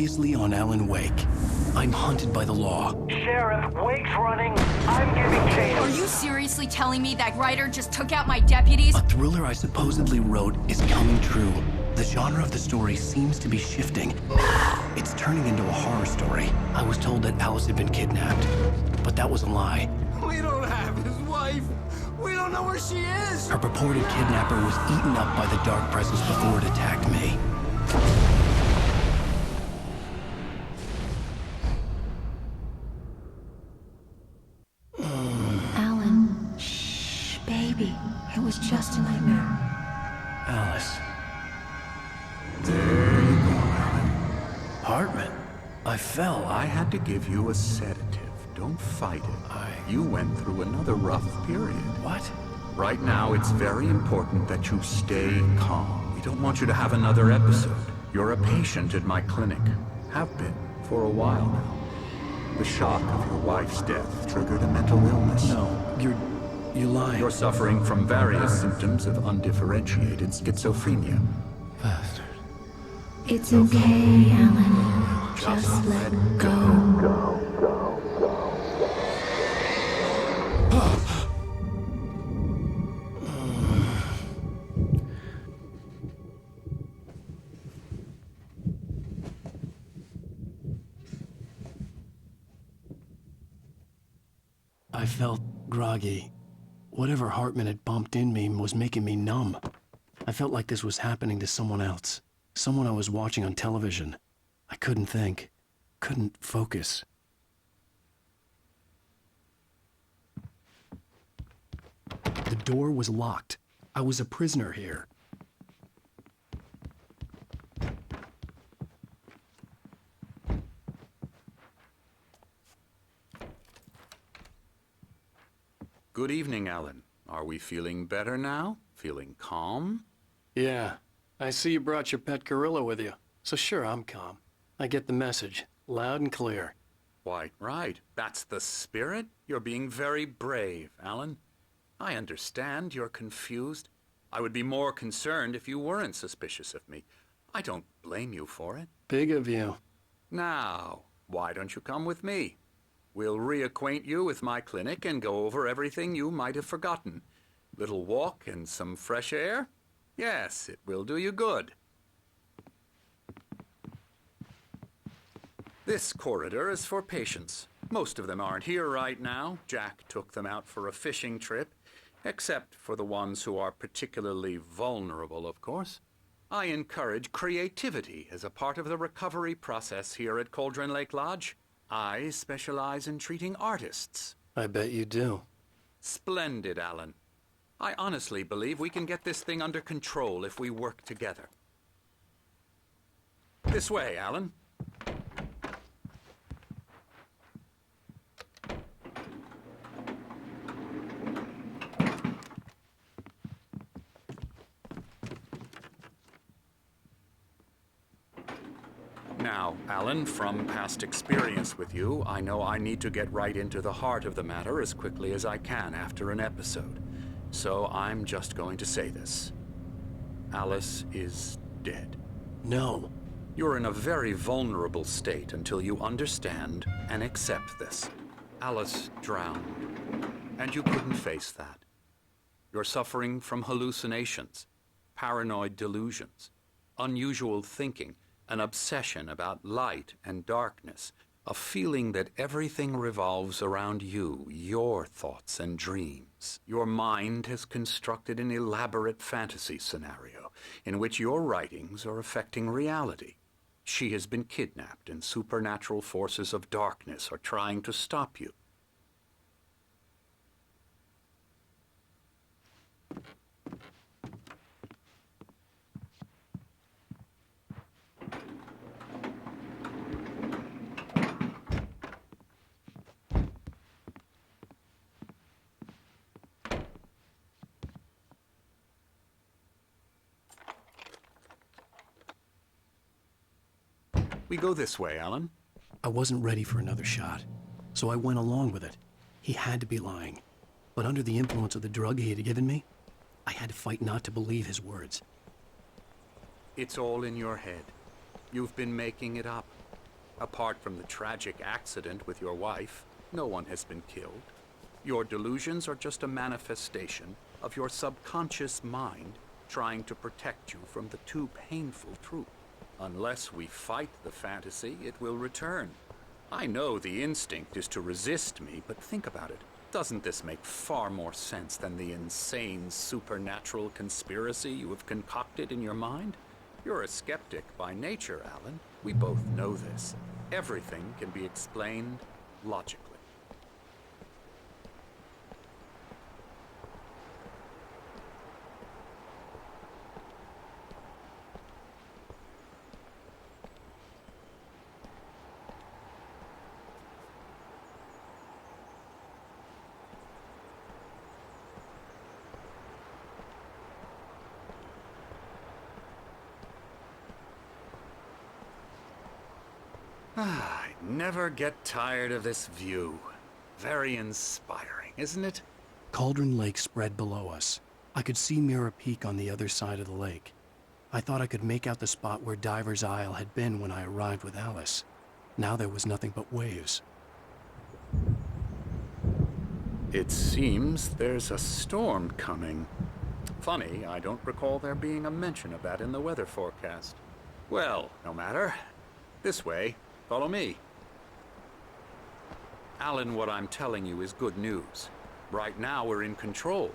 Previously on Alan Wake. I'm hunted by the law. Sheriff, Wake's running. I'm giving chase. Are you seriously telling me that writer just took out my deputies? A thriller I supposedly wrote is coming true. The genre of the story seems to be shifting. It's turning into a horror story. I was told that Alice had been kidnapped, but that was a lie. We don't have his wife. We don't know where she is. Her purported kidnapper was eaten up by the dark presence before it attacked me. Alan, shh, baby. It was just a nightmare. Alice. There you go, Alan. Hartman. I fell. I had to give you a sedative. Don't fight it. You went through another rough period. What? Right now, it's very important that you stay calm. We don't want you to have another episode. You're a patient at my clinic. Have been for a while now. The shock of your wife's death triggered a mental illness. No, you're lying. You're suffering from various symptoms of undifferentiated schizophrenia. Bastard. It's okay, Alan. Just let go. I felt groggy. Whatever Hartman had bumped in me was making me numb. I felt like this was happening to someone else. Someone I was watching on television. I couldn't think. Couldn't focus. The door was locked. I was a prisoner here. Good evening, Alan. Are we feeling better now? Feeling calm? Yeah. I see you brought your pet gorilla with you. So sure, I'm calm. I get the message. Loud and clear. Quite right. That's the spirit. You're being very brave, Alan. I understand you're confused. I would be more concerned if you weren't suspicious of me. I don't blame you for it. Big of you. Now, why don't you come with me? We'll reacquaint you with my clinic and go over everything you might have forgotten. Little walk and some fresh air? Yes, it will do you good. This corridor is for patients. Most of them aren't here right now. Jack took them out for a fishing trip, except for the ones who are particularly vulnerable, of course. I encourage creativity as a part of the recovery process here at Cauldron Lake Lodge. I specialize in treating artists. I bet you do. Splendid, Alan. I honestly believe we can get this thing under control if we work together. This way, Alan. Now, Alan, from past experience with you, I know I need to get right into the heart of the matter as quickly as I can after an episode. So I'm just going to say this. Alice is dead. No. You're in a very vulnerable state until you understand and accept this. Alice drowned, and you couldn't face that. You're suffering from hallucinations, paranoid delusions, unusual thinking, an obsession about light and darkness, a feeling that everything revolves around you, your thoughts and dreams. Your mind has constructed an elaborate fantasy scenario in which your writings are affecting reality. She has been kidnapped, and supernatural forces of darkness are trying to stop you. We go this way, Alan. I wasn't ready for another shot, so I went along with it. He had to be lying. But under the influence of the drug he had given me, I had to fight not to believe his words. It's all in your head. You've been making it up. Apart from the tragic accident with your wife, no one has been killed. Your delusions are just a manifestation of your subconscious mind trying to protect you from the too painful truth. Unless we fight the fantasy, it will return. I know the instinct is to resist me, but think about it. Doesn't this make far more sense than the insane supernatural conspiracy you have concocted in your mind? You're a skeptic by nature, Alan. We both know this. Everything can be explained logically. I never get tired of this view. Very inspiring, isn't it? Cauldron Lake spread below us. I could see Mirror Peak on the other side of the lake. I thought I could make out the spot where Diver's Isle had been when I arrived with Alice. Now there was nothing but waves. It seems there's a storm coming. Funny, I don't recall there being a mention of that in the weather forecast. Well, no matter. This way. Follow me. Alan, what I'm telling you is good news. Right now, we're in control.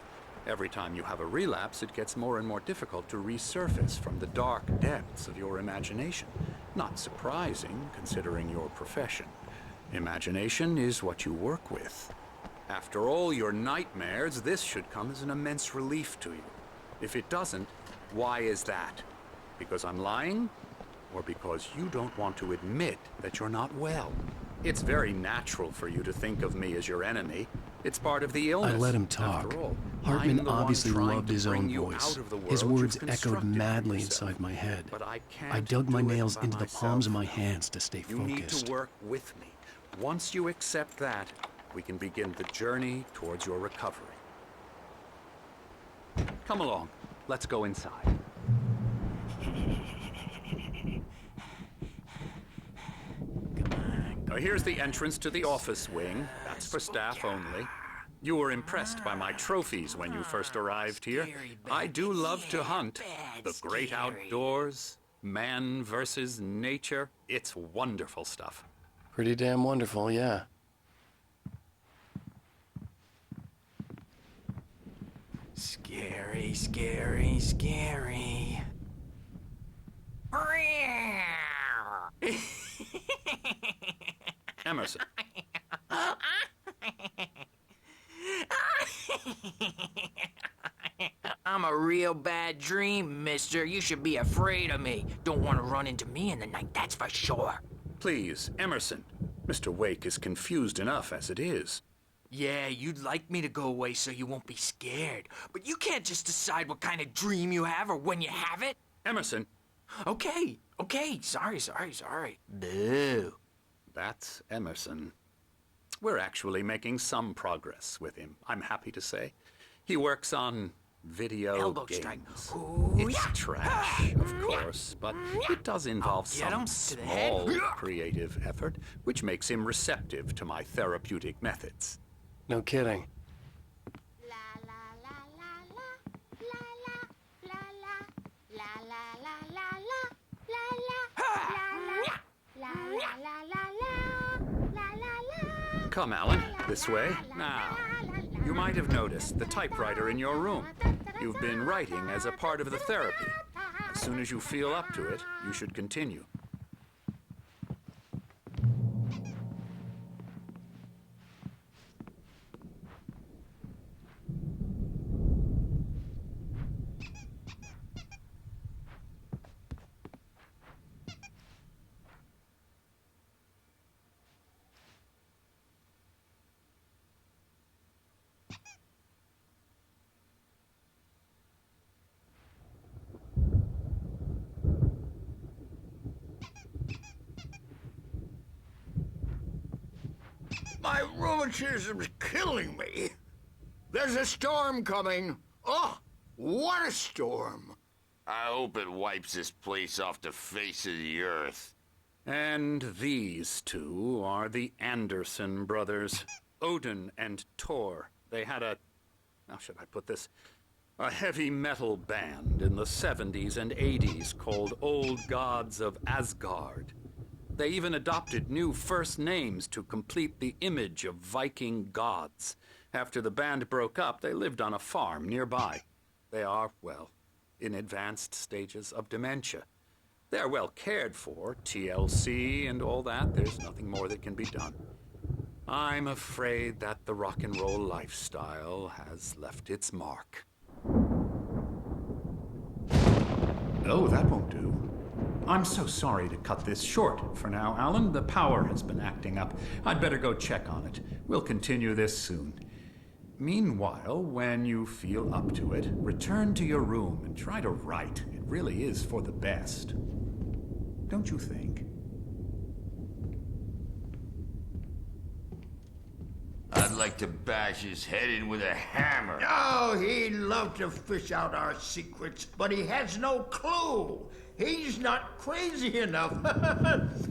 Every time you have a relapse, it gets more and more difficult to resurface from the dark depths of your imagination. Not surprising, considering your profession. Imagination is what you work with. After all your nightmares, this should come as an immense relief to you. If it doesn't, why is that? Because I'm lying? Or because you don't want to admit that you're not well? It's very natural for you to think of me as your enemy. It's part of the illness. I let him talk. After all, Hartman I'm the one obviously trying loved to his bring own you voice. out of the His world words you've echoed constructed for madly yourself. inside my head. But I I can't dug my do it nails by into the myself. palms of my hands to stay You need focused. to work with me. Once you accept that, we can begin the journey towards your recovery. Come along. Let's go inside. Now here's the entrance to the office wing. That's for staff only. You were impressed by my trophies when you first arrived here. I do love to hunt. The great outdoors, man versus nature. It's wonderful stuff. Pretty damn wonderful, yeah. Scary, scary, scary. Emerson. I'm a real bad dream, mister. You should be afraid of me. Don't want to run into me in the night, that's for sure. Please, Emerson. Mr. Wake is confused enough as it is. Yeah, you'd like me to go away so you won't be scared. But you can't just decide what kind of dream you have or when you have it. Emerson. Okay. Sorry. Boo. That's Emerson. We're actually making some progress with him, I'm happy to say. He works on video Elbow games. strike. Ooh, It's yeah. trash, of course, but it does involve Get him some to the head. small creative effort, which makes him receptive to my therapeutic methods. No kidding. Come, Alan, this way. Now, you might have noticed the typewriter in your room. You've been writing as a part of the therapy. As soon as you feel up to it, you should continue. My rheumatism's killing me. There's a storm coming. Oh, what a storm. I hope it wipes this place off the face of the earth. And these two are the Anderson brothers, Odin and Thor. They had how should I put this? A heavy metal band in the 70s and 80s called Old Gods of Asgard. They even adopted new first names to complete the image of Viking gods. After the band broke up, they lived on a farm nearby. They are, well, in advanced stages of dementia. They're well cared for, TLC and all that. There's nothing more that can be done. I'm afraid that the rock and roll lifestyle has left its mark. Oh, that won't do. I'm so sorry to cut this short for now, Alan. The power has been acting up. I'd better go check on it. We'll continue this soon. Meanwhile, when you feel up to it, return to your room and try to write. It really is for the best. Don't you think? I'd like to bash his head in with a hammer. Oh, he'd love to fish out our secrets, but he has no clue. He's not crazy enough.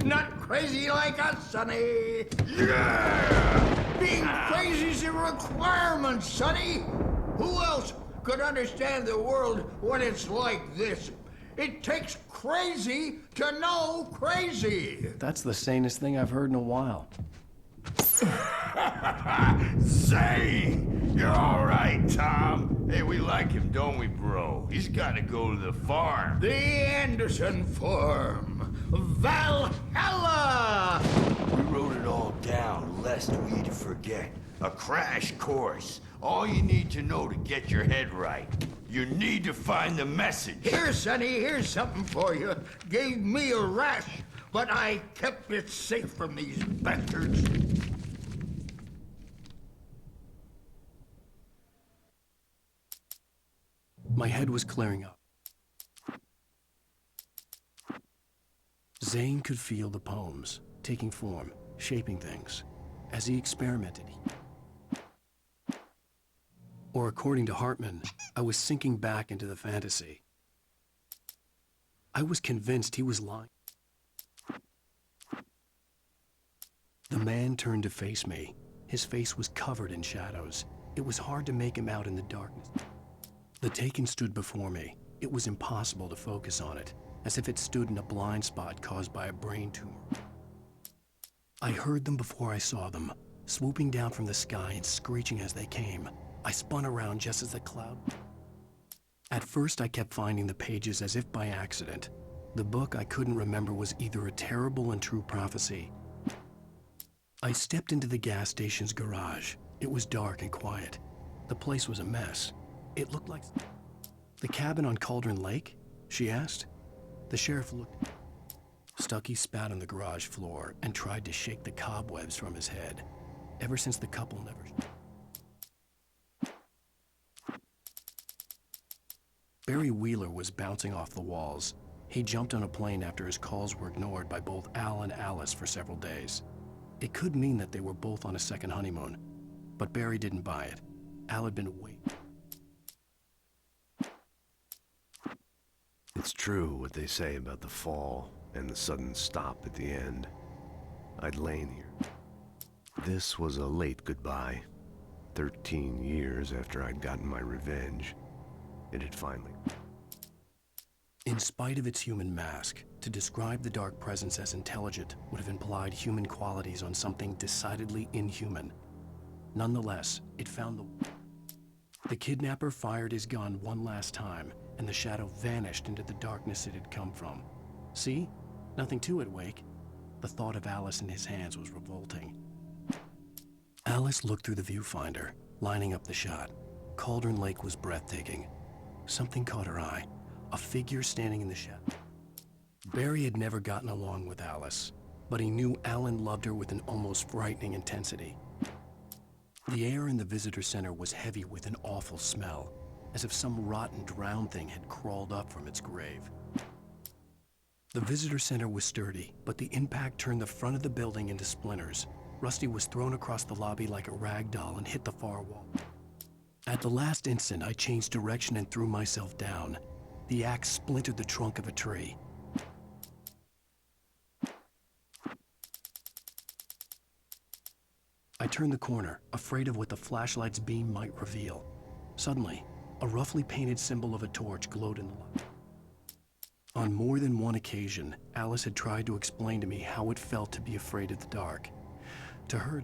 Not crazy like us, Sonny. Yeah! Being crazy's a requirement, Sonny. Who else could understand the world when it's like this? It takes crazy to know crazy. That's the sanest thing I've heard in a while. Zane! You're all right, Tom. Hey, we like him, don't we, bro? He's got to go to the farm. The Anderson Farm. Valhalla! We wrote it all down, lest we forget. A crash course. All you need to know to get your head right. You need to find the message. Here, Sonny, here's something for you. Gave me a rash, but I kept it safe from these bastards. My head was clearing up. Zane could feel the poems taking form, shaping things. As he experimented, or according to Hartman, I was sinking back into the fantasy. I was convinced he was lying. The man turned to face me. His face was covered in shadows. It was hard to make him out in the darkness. The Taken stood before me. It was impossible to focus on it, as if it stood in a blind spot caused by a brain tumor. I heard them before I saw them, swooping down from the sky and screeching as they came. I spun around just as the cloud... At first, I kept finding the pages as if by accident. The book I couldn't remember was either a terrible and true prophecy. I stepped into the gas station's garage. It was dark and quiet. The place was a mess. It looked like... The cabin on Cauldron Lake? She asked. The sheriff looked... Stucky spat on the garage floor and tried to shake the cobwebs from his head. Ever since the couple never... Barry Wheeler was bouncing off the walls. He jumped on a plane after his calls were ignored by both Al and Alice for several days. It could mean that they were both on a second honeymoon, but Barry didn't buy it. Al had been waiting. It's true what they say about the fall and the sudden stop at the end. I'd lain here. This was a late goodbye. 13 years after I'd gotten my revenge. It had finally... In spite of its human mask, to describe the dark presence as intelligent would have implied human qualities on something decidedly inhuman. Nonetheless, it found the kidnapper fired his gun one last time, and the shadow vanished into the darkness it had come from. See? Nothing to it, Wake. The thought of Alice in his hands was revolting. Alice looked through the viewfinder, lining up the shot. Cauldron Lake was breathtaking. Something caught her eye. A figure standing in the shadow. Barry had never gotten along with Alice, but he knew Alan loved her with an almost frightening intensity. The air in the visitor center was heavy with an awful smell, as if some rotten drowned thing had crawled up from its grave. The visitor center was sturdy, but the impact turned the front of the building into splinters. Rusty was thrown across the lobby like a rag doll and hit the far wall. At the last instant, I changed direction and threw myself down. The axe splintered the trunk of a tree. turned the corner, afraid of what the flashlight's beam might reveal. Suddenly, a roughly painted symbol of a torch glowed in the light. On more than one occasion, Alice had tried to explain to me how it felt to be afraid of the dark. To her,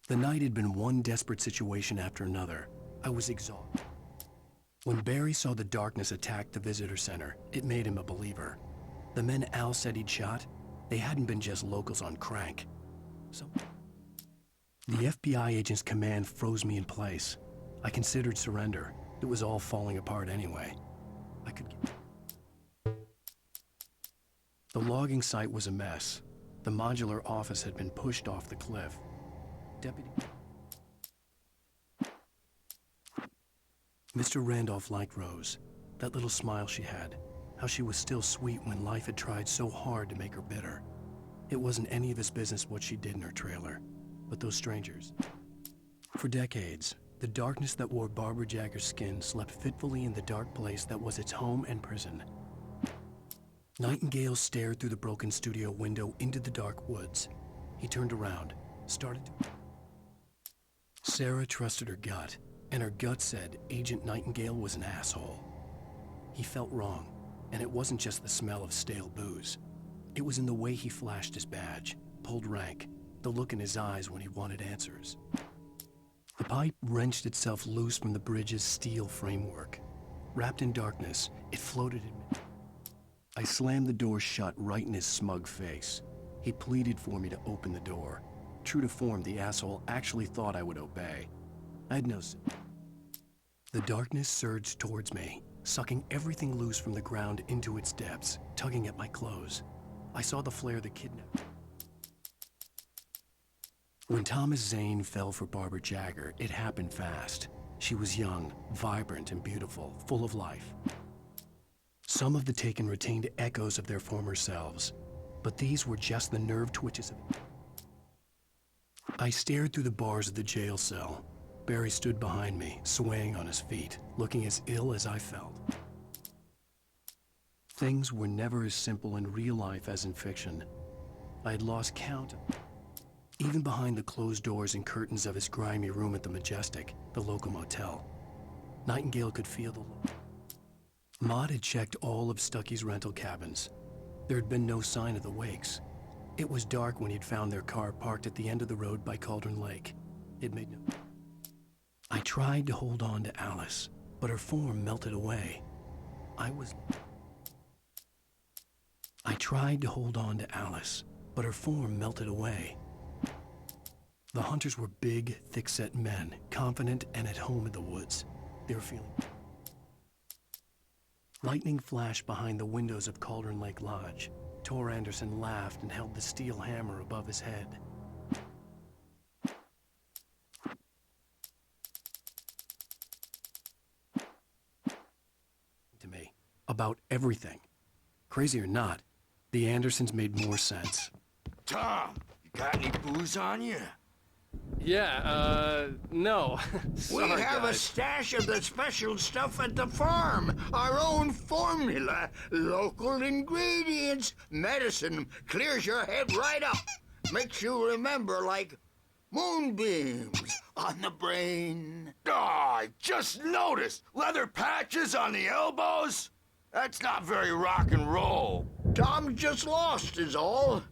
the night had been one desperate situation after another. I was exhausted. When Barry saw the darkness attack the visitor center, it made him a believer. The men Al said he'd shot, they hadn't been just locals on crank. So, the FBI agent's command froze me in place. I considered surrender. It was all falling apart anyway. I could get... The logging site was a mess. The modular office had been pushed off the cliff. Deputy... Mr. Randolph liked Rose. That little smile she had. How she was still sweet when life had tried so hard to make her bitter. It wasn't any of his business what she did in her trailer. But those strangers. For decades, the darkness that wore Barbara Jagger's skin slept fitfully in the dark place that was its home and prison. Nightingale stared through the broken studio window into the dark woods. He turned around, started to... Sarah trusted her gut, and her gut said Agent Nightingale was an asshole. He felt wrong, and it wasn't just the smell of stale booze. It was in the way he flashed his badge, pulled rank, the look in his eyes when he wanted answers. The pipe wrenched itself loose from the bridge's steel framework. Wrapped in darkness, it floated in me. I slammed the door shut right in his smug face. He pleaded for me to open the door. True to form, the asshole actually thought I would obey. I had no sympathy. The darkness surged towards me, sucking everything loose from the ground into its depths, tugging at my clothes. I saw the flare that kidnapped me. When Thomas Zane fell for Barbara Jagger, it happened fast. She was young, vibrant, and beautiful, full of life. Some of the taken retained echoes of their former selves, but these were just the nerve twitches of it. I stared through the bars of the jail cell. Barry stood behind me, swaying on his feet, looking as ill as I felt. Things were never as simple in real life as in fiction. I had lost count. Even behind the closed doors and curtains of his grimy room at the Majestic, the local motel, Nightingale could feel the look. Maud had checked all of Stucky's rental cabins. There had been no sign of the Wakes. It was dark when he'd found their car parked at the end of the road by Cauldron Lake. It made no... I tried to hold on to Alice, but her form melted away. I tried to hold on to Alice, but her form melted away. The hunters were big, thick-set men, confident and at home in the woods. They were feeling... Lightning flashed behind the windows of Cauldron Lake Lodge. Tor Anderson laughed and held the steel hammer above his head. To me, about everything. Crazy or not, the Andersons made more sense. Tom, you got any booze on you? Yeah, no. Sorry, we have guys. a stash of the special stuff at the farm. Our own formula. Local ingredients. Medicine clears your head right up. Makes you remember like moonbeams on the brain. Oh, I just noticed. Leather patches on the elbows? That's not very rock and roll. Tom just lost is all.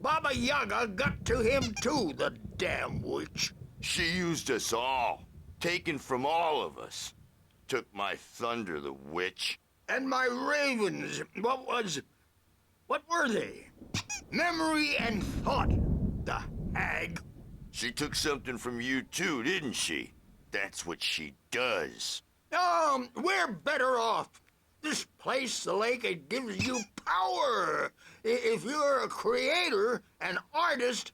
Baba Yaga got to him too, the damn witch. She used us all. Taken from all of us. Took my thunder, the witch. And my ravens. What were they? Memory and thought, the hag. She took something from you too, didn't she? That's what she does. We're better off. This place, the lake, it gives you power. If you're a creator, an artist,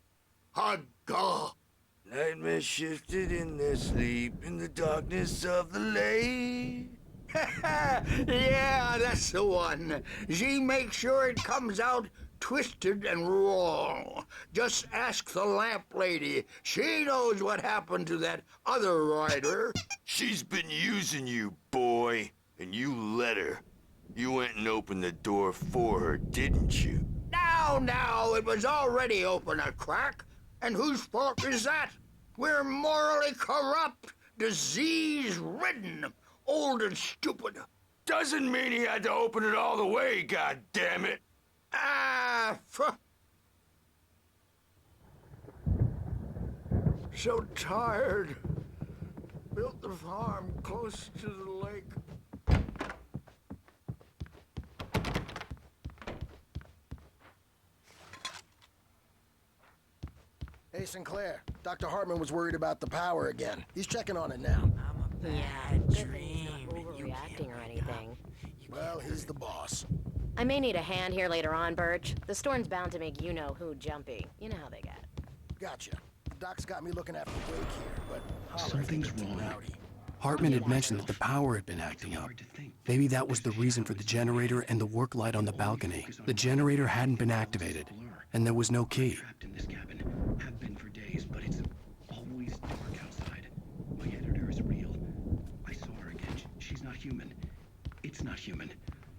a god. Nightmare shifted in their sleep in the darkness of the lake. Yeah, that's the one. She makes sure it comes out twisted and wrong. Just ask the lamp lady. She knows what happened to that other writer. She's been using you, boy, and you let her. You went and opened the door for her, didn't you? Now, it was already open a crack. And whose fault is that? We're morally corrupt, disease-ridden, old and stupid. Doesn't mean he had to open it all the way, goddammit. So tired. Built the farm close to the lake. Hey, Sinclair. Dr. Hartman was worried about the power again. He's checking on it now. Bad dream. Overreacting or anything. Well, he's the boss. I may need a hand here later on, Birch. The storm's bound to make you-know-who jumpy. You know how they get. Gotcha. Doc's got me looking after Wake here, but Something's wrong. Hartman had mentioned that the power had been acting up. Maybe that was the reason for the generator and the work light on the balcony. The generator hadn't been activated, and there was no key. Trapped in this cabin. Have been for days, but it's always dark outside. My editor is real. I saw her again. She's not human. It's not human.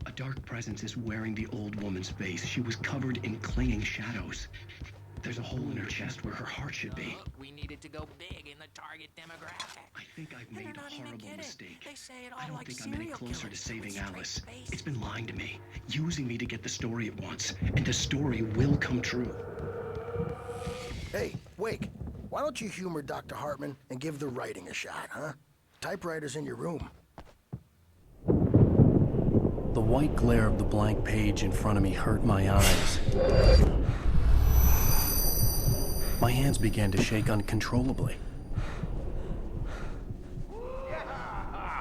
A dark presence is wearing the old woman's face. She was covered in clinging shadows. There's a hole in her chest where her heart should be. We needed to go big in the target demographic. I think I've made a horrible mistake. They say it I all don't like think I'm any serial closer to killers saving with Alice. straight faces. It's been lying to me, using me to get the story it wants, and the story will come true. Hey, Wake, why don't you humor Dr. Hartman and give the writing a shot, huh? Typewriter's in your room. The white glare of the blank page in front of me hurt my eyes. My hands began to shake uncontrollably.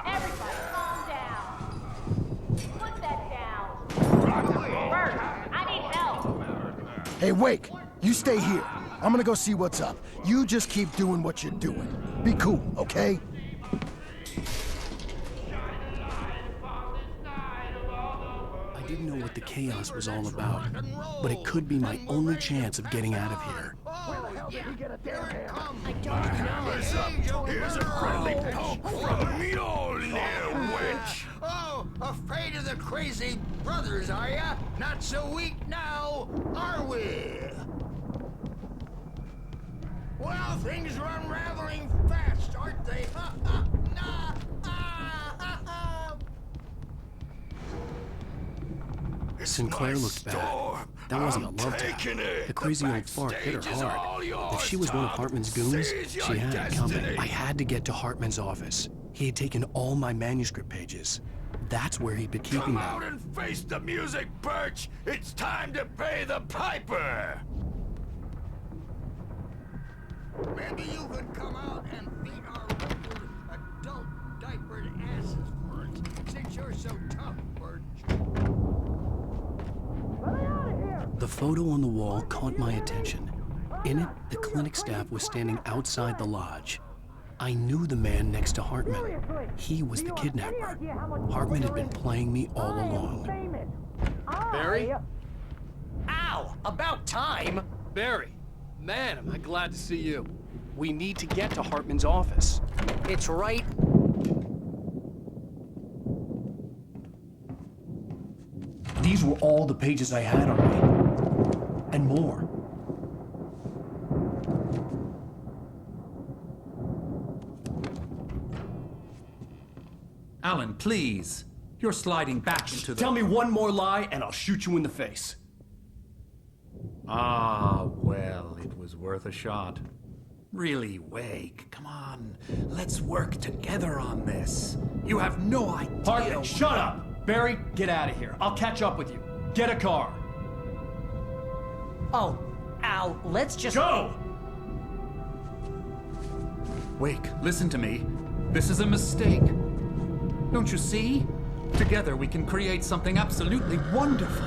Everybody, calm down. Put that down. Bert, I need help. Hey, Wake, you stay here. I'm gonna go see what's up. You just keep doing what you're doing. Be cool, okay? I didn't know what the chaos was all about, but it could be my only chance of getting out of here. I don't know. Here's a friendly poke from Mjolnir, wench. Oh, afraid of the crazy brothers, are ya? Not so weak now, are we? Well, things are unraveling fast, aren't they? Sinclair looked bad. That wasn't a love tap. The crazy old fart hit her hard. If she was one of Hartman's goons, she had it coming. I had to get to Hartman's office. He had taken all my manuscript pages. That's where he'd been keeping Come them. out and face the music, Birch. It's time to pay the piper. Maybe you could come out and beat our local adult diapered asses for it, since you're so tough, Birch. The photo on the wall caught my attention. In it, the clinic staff was standing outside the lodge. I knew the man next to Hartman. He was the kidnapper. Hartman had been playing me all along. Barry? Ow! About time! Barry! Man, am I glad to see you. We need to get to Hartman's office. It's right. These were all the pages I had on me. And more. Alan, please. You're sliding back into the... Tell me one more lie and I'll shoot you in the face. Ah, well, it was worth a shot. Really, Wake, come on. Let's work together on this. You have no idea... Hartman, shut up! Barry, get out of here. I'll catch up with you. Get a car. Oh, Al, let's just... Go! Wake, listen to me. This is a mistake. Don't you see? Together we can create something absolutely wonderful.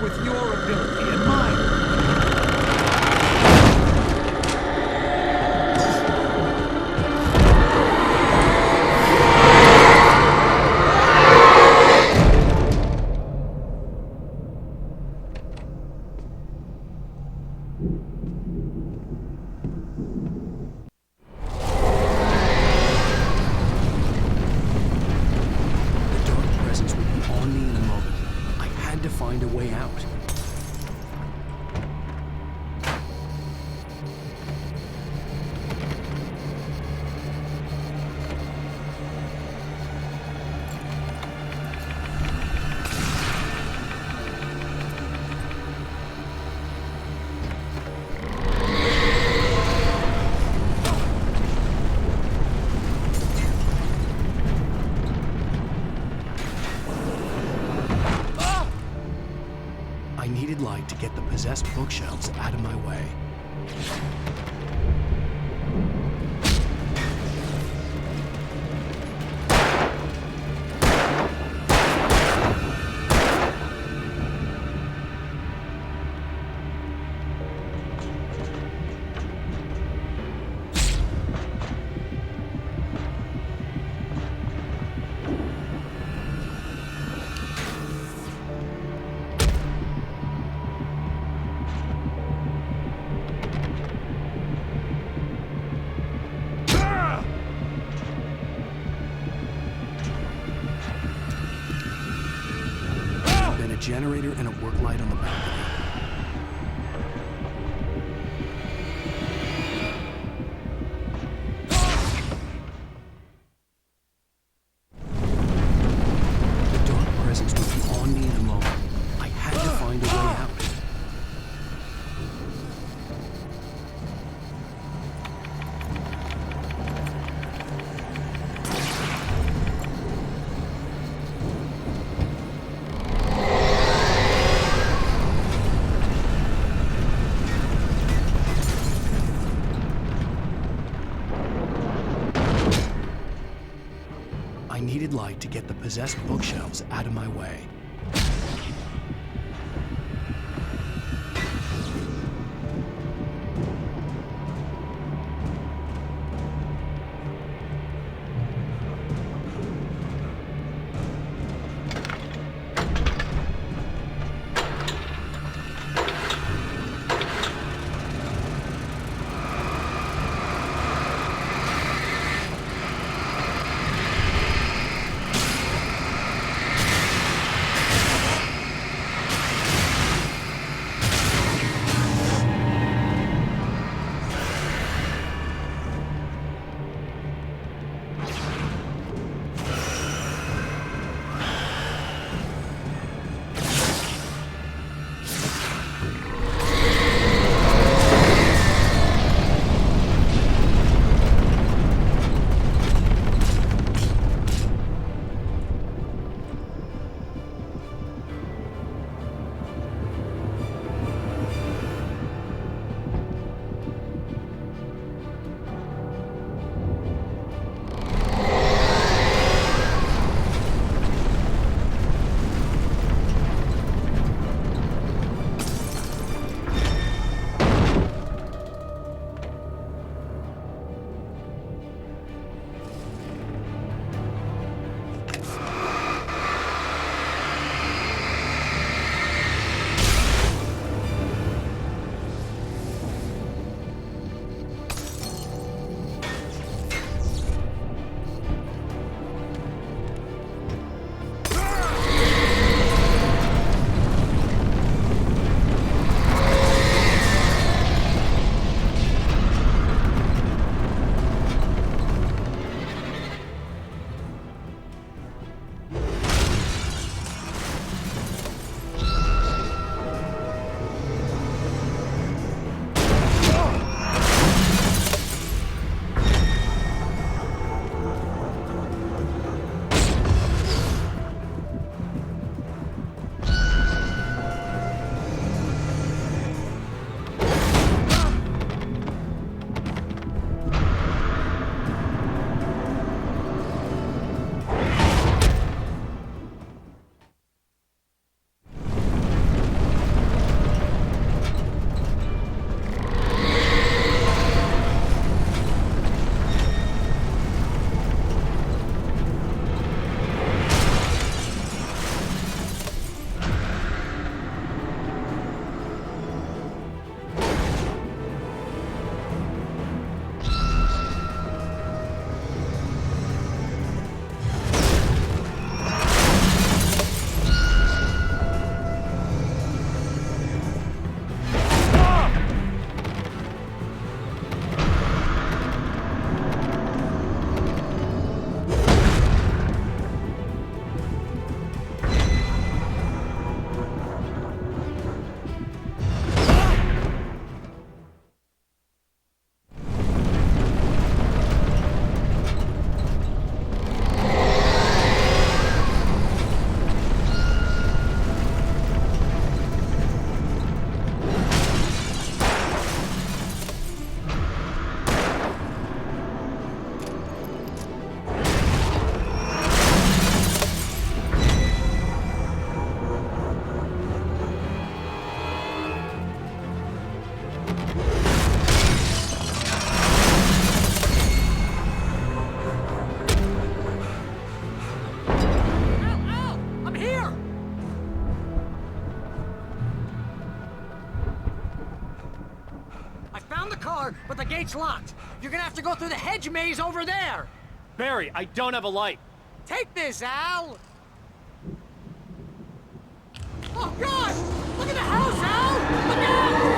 With your ability and mine. possessed bookshelves out of my way. Generator and a work light on the balcony. The dark presence would be on me in a moment. I had to find a way out. I needed light to get the possessed bookshelves out of my way. car, but the gate's locked. You're gonna have to go through the hedge maze over there. Barry, I don't have a light. Take this, Al. Oh, God! Look at the house, Al! Look out!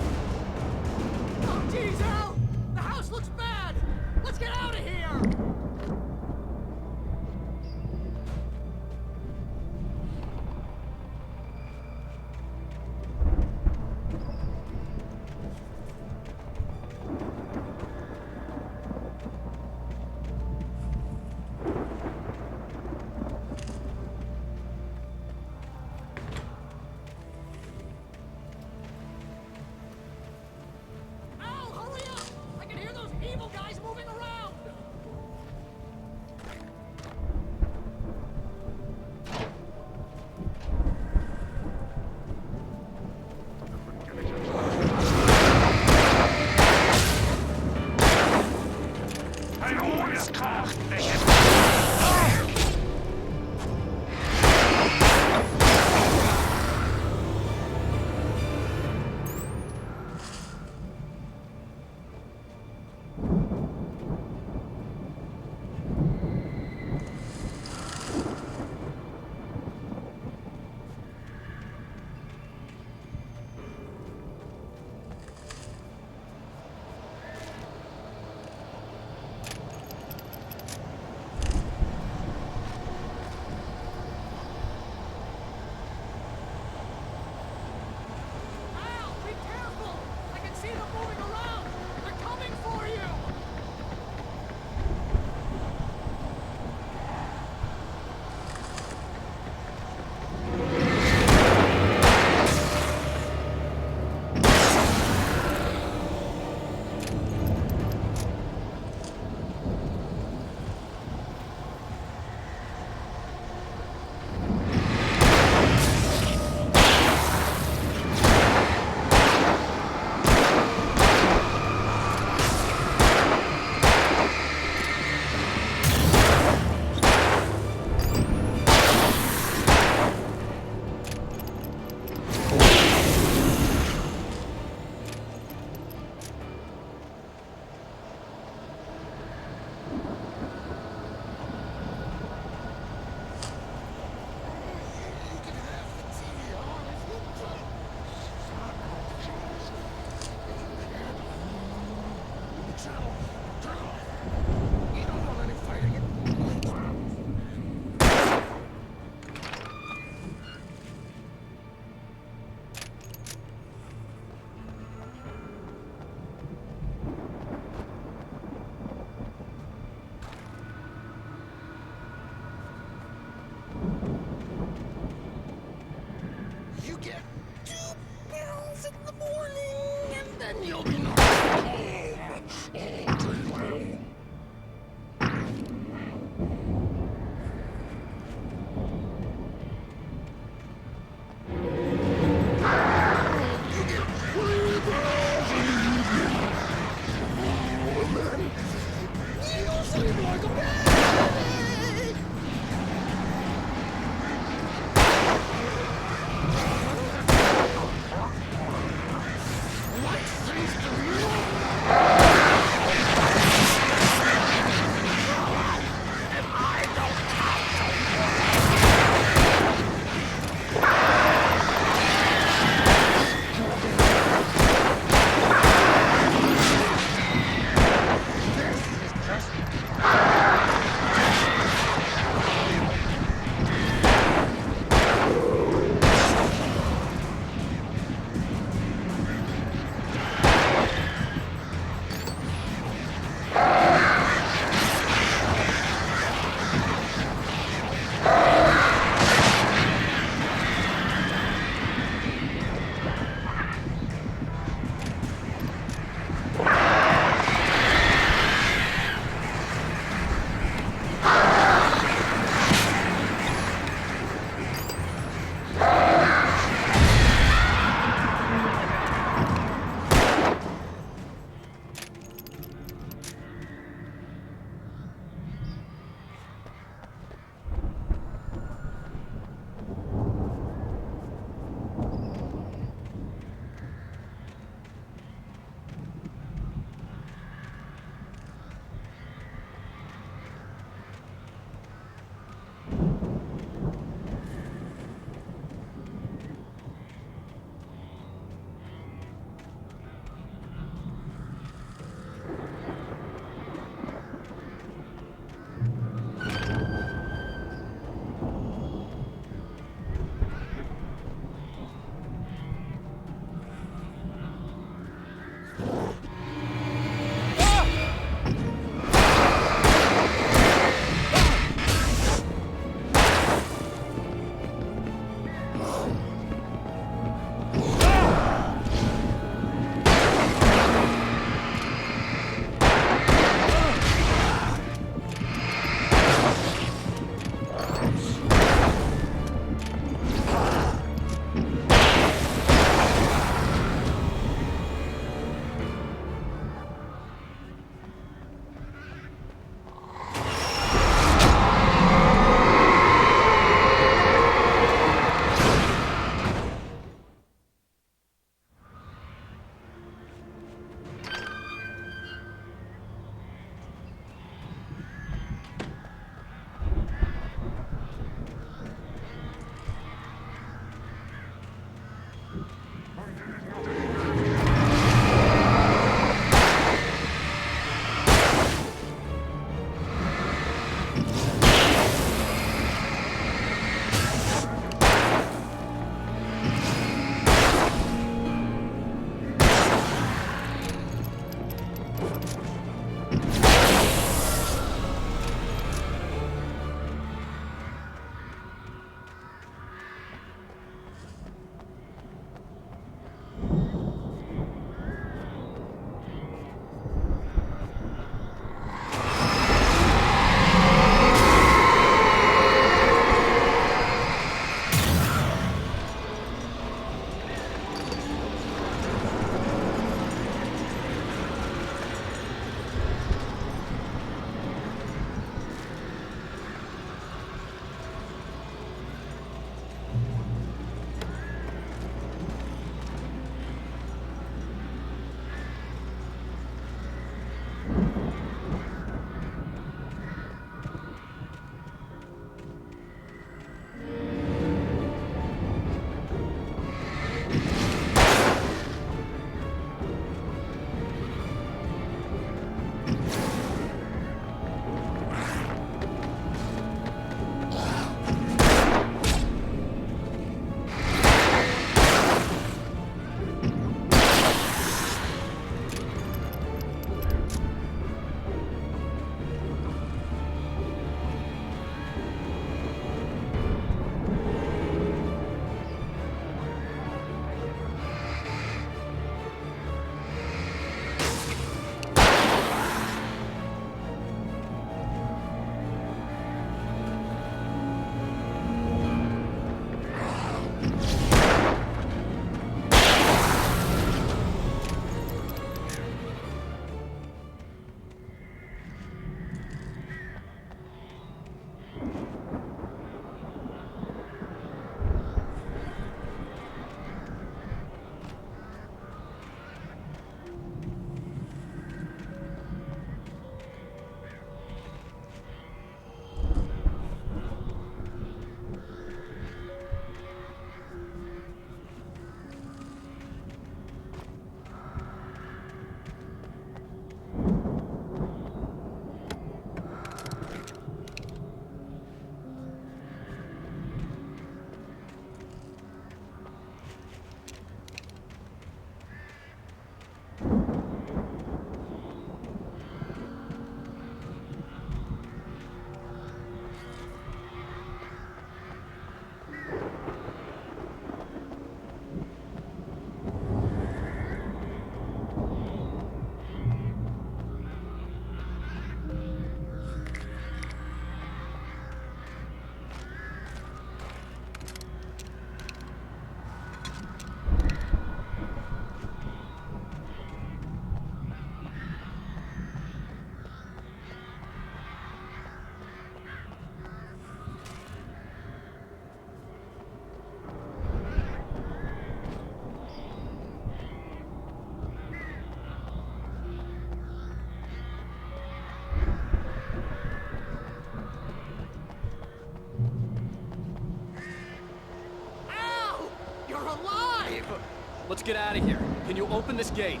let's get out of here. Can you open this gate?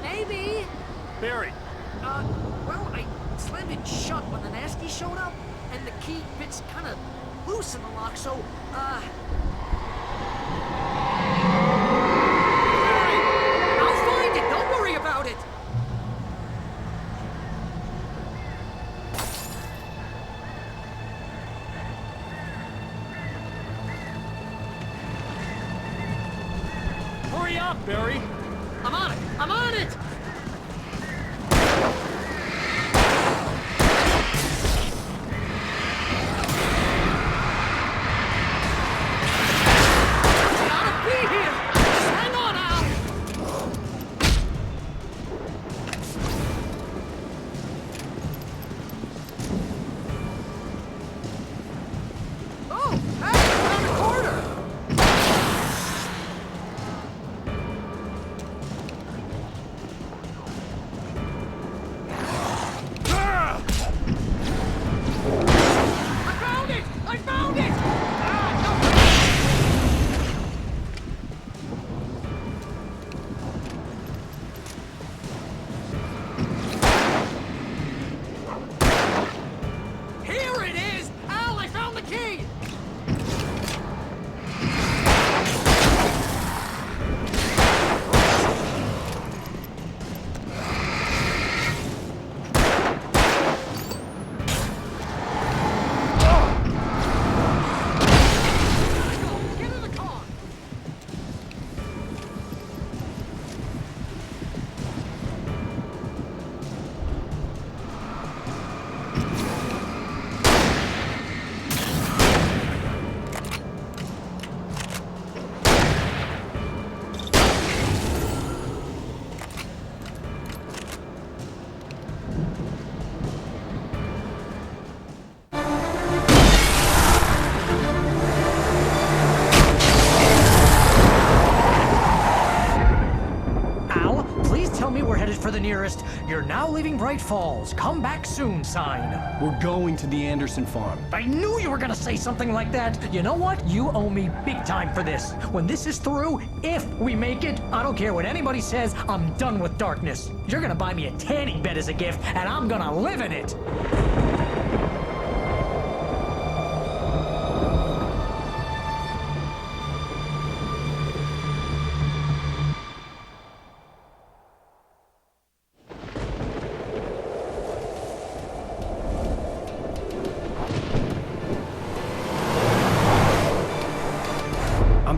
Maybe. Barry. Well, I slammed it shut when the nasty showed up, and the key fits kind of loose in the lock, so, Barry, I'll find it. Don't worry about it. Hurry up, Barry. I'm on it. I'm on it. For the nearest, "You're now leaving Bright Falls. Come back soon" sign. We're going to the Anderson farm. I knew you were gonna say something like that. You know what? You owe me big time for this. When this is through, if we make it, I don't care what anybody says, I'm done with darkness. You're gonna buy me a tanning bed as a gift, and I'm gonna live in it.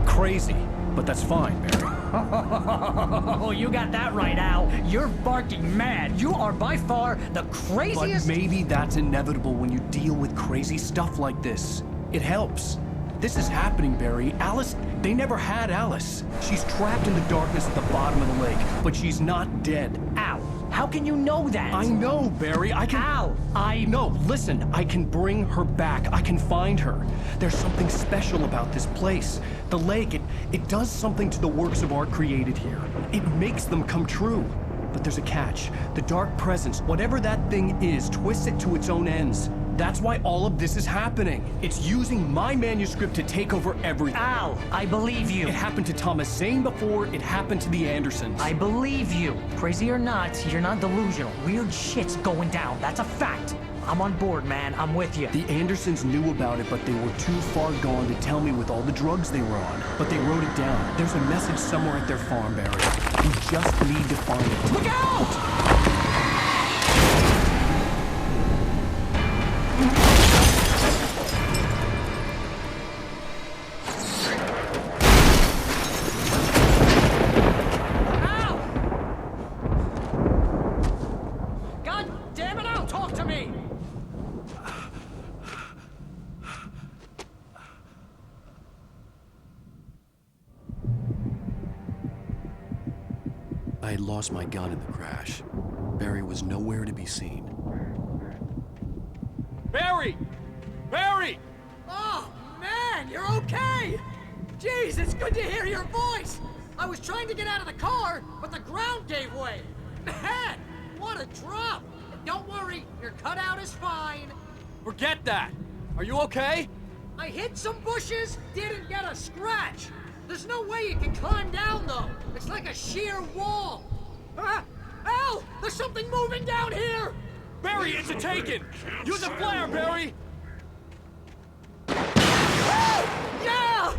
Crazy, but that's fine, Barry. Oh, you got that right, Al. You're barking mad. You are by far the craziest... But maybe that's inevitable when you deal with crazy stuff like this. It helps. This is happening, Barry. Alice, they never had Alice. She's trapped in the darkness at the bottom of the lake, but she's not dead. Al, how can you know that? I know, Barry. I can... Al, No, listen. I can bring her back. I can find her. There's something special about this place. The lake, it does something to the works of art created here. It makes them come true. But there's a catch. The dark presence, whatever that thing is, twists it to its own ends. That's why all of this is happening. It's using my manuscript to take over everything. Al, I believe you. It happened to Thomas Zane before, it happened to the Andersons. I believe you. Crazy or not, you're not delusional. Weird shit's going down. That's a fact. I'm on board, man. I'm with you. The Andersons knew about it, but they were too far gone to tell me with all the drugs they were on. But they wrote it down. There's a message somewhere at their farm, Barry. We just need to find it. Look out! I had lost my gun in the crash. Barry was nowhere to be seen. Barry! Barry! Oh, man, you're okay! Jeez, it's good to hear your voice! I was trying to get out of the car, but the ground gave way. Man, what a drop! Don't worry, your cutout is fine. Forget that! Are you okay? I hit some bushes, didn't get a scratch. There's no way you can climb down, though. It's like a sheer wall. Al! There's something moving down here! Barry, it's a taken! Use a flare, Barry! Yeah!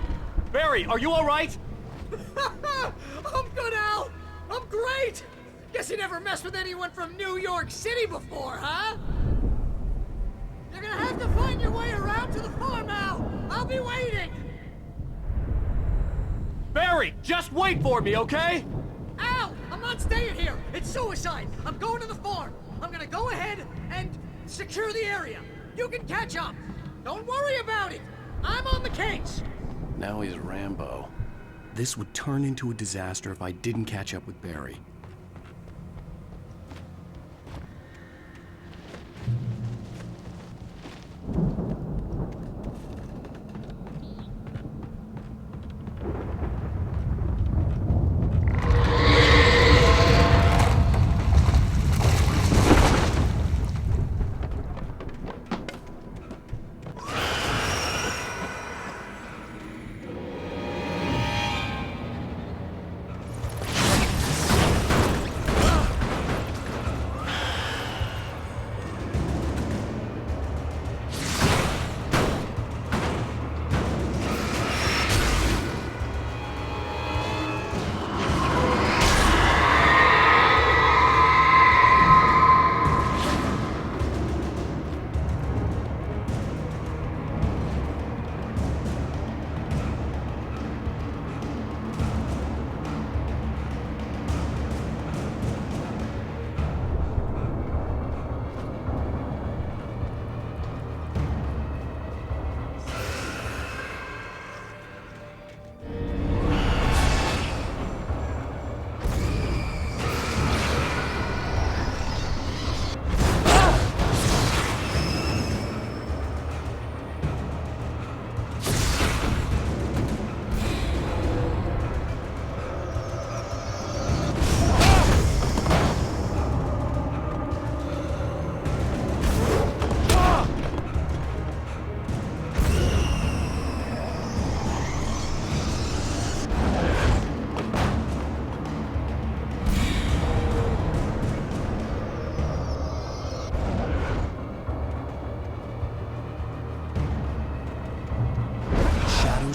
Barry, are you alright? I'm good, Al! I'm great! Guess you never messed with anyone from New York City before, huh? You're gonna have to find your way around to the farm, Al! I'll be waiting! Barry, just wait for me, okay? Al! I'm not staying here! It's suicide! I'm going to the farm! I'm gonna go ahead and secure the area! You can catch up! Don't worry about it! I'm on the case! Now he's Rambo. This would turn into a disaster if I didn't catch up with Barry.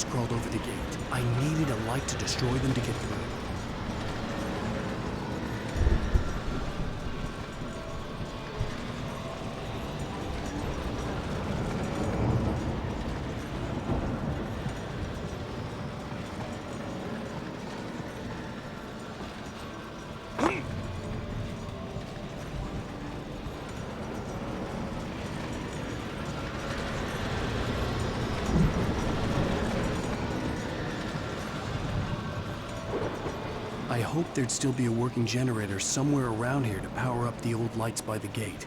Crawled over the gate. I needed a light to destroy them to get through. I hoped there'd still be a working generator somewhere around here to power up the old lights by the gate.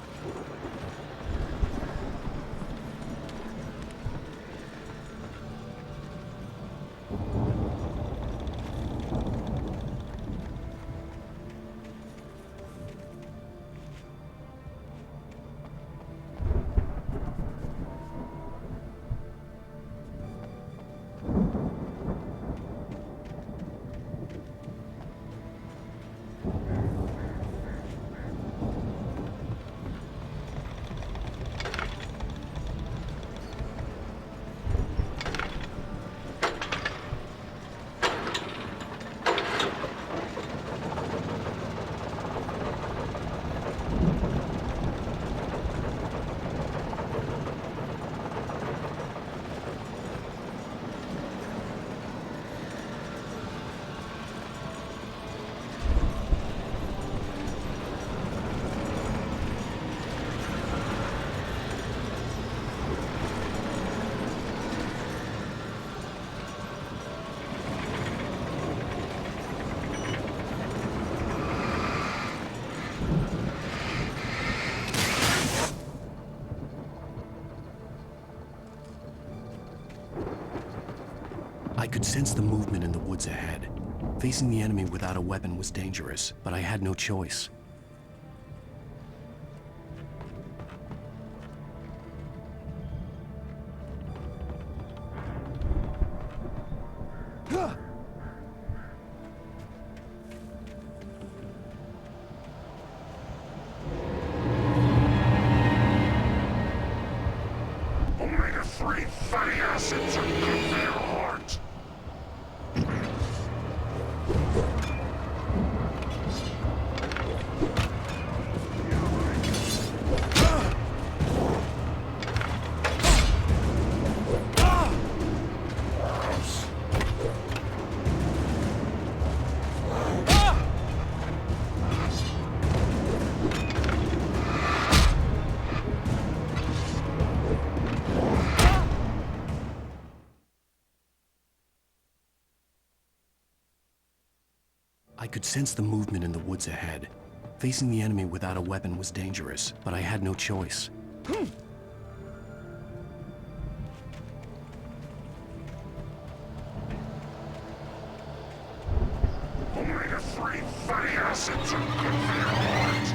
I could sense the movement in the woods ahead. Facing the enemy without a weapon was dangerous, but I had no choice. essence and give me your heart. I could sense the movement in the woods ahead. Facing the enemy without a weapon was dangerous, but I had no choice. Only the three fatty acids and give me your heart.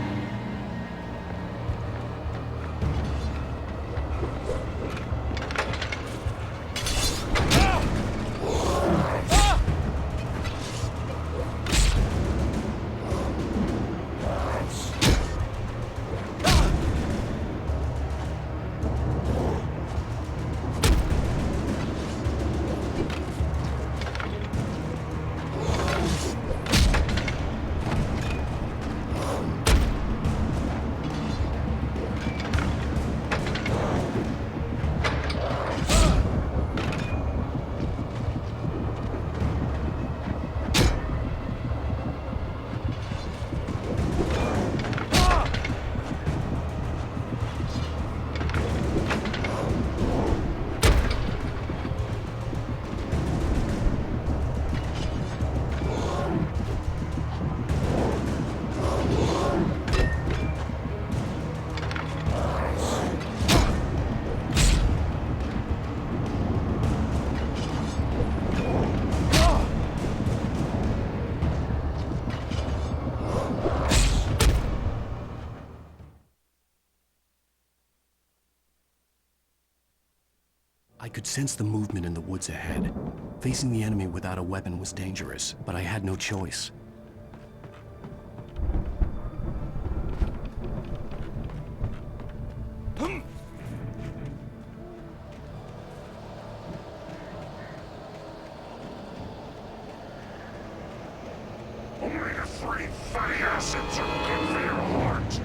I could sense the movement in the woods ahead. Facing the enemy without a weapon was dangerous, but I had no choice. Only the three fatty acids and give me your heart.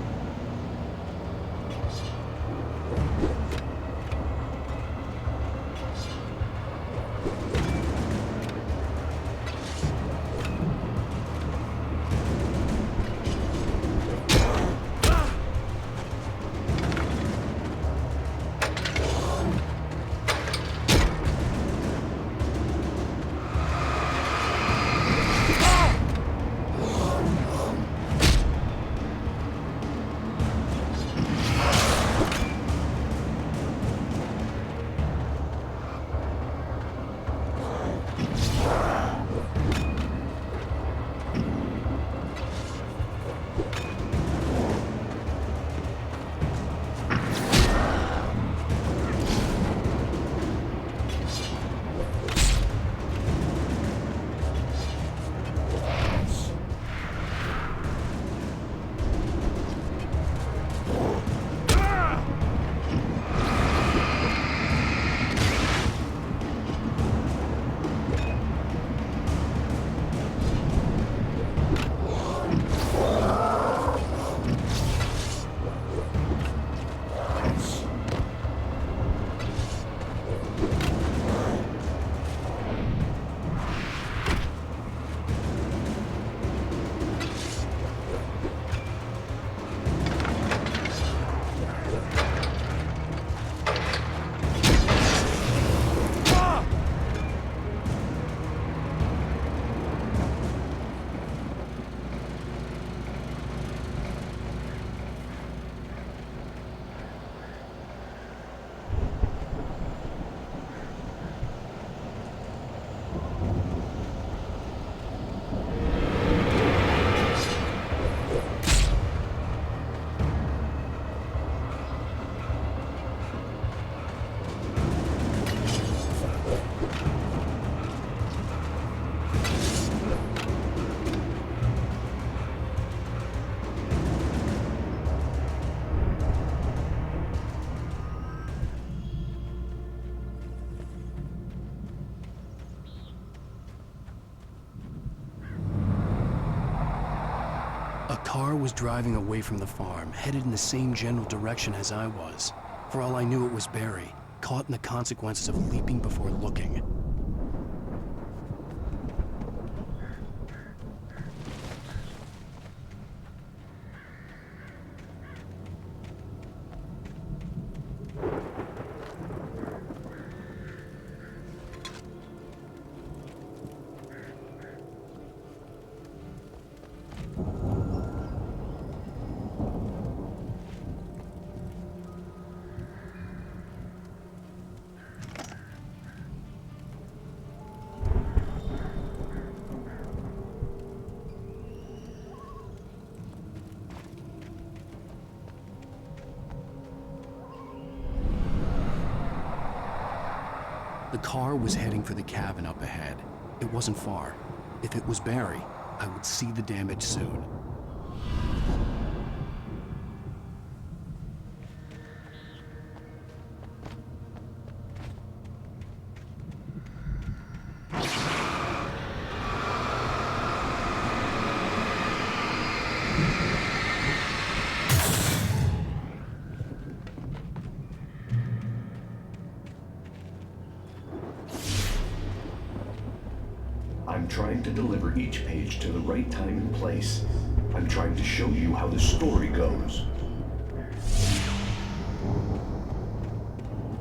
car was driving away from the farm, headed in the same general direction as I was. For all I knew, it was Barry, caught in the consequences of leaping before looking. The car was heading for the cabin up ahead. It wasn't far. If it was Barry, I would see the damage soon. I'm trying to deliver each page to the right time and place. I'm trying to show you how the story goes.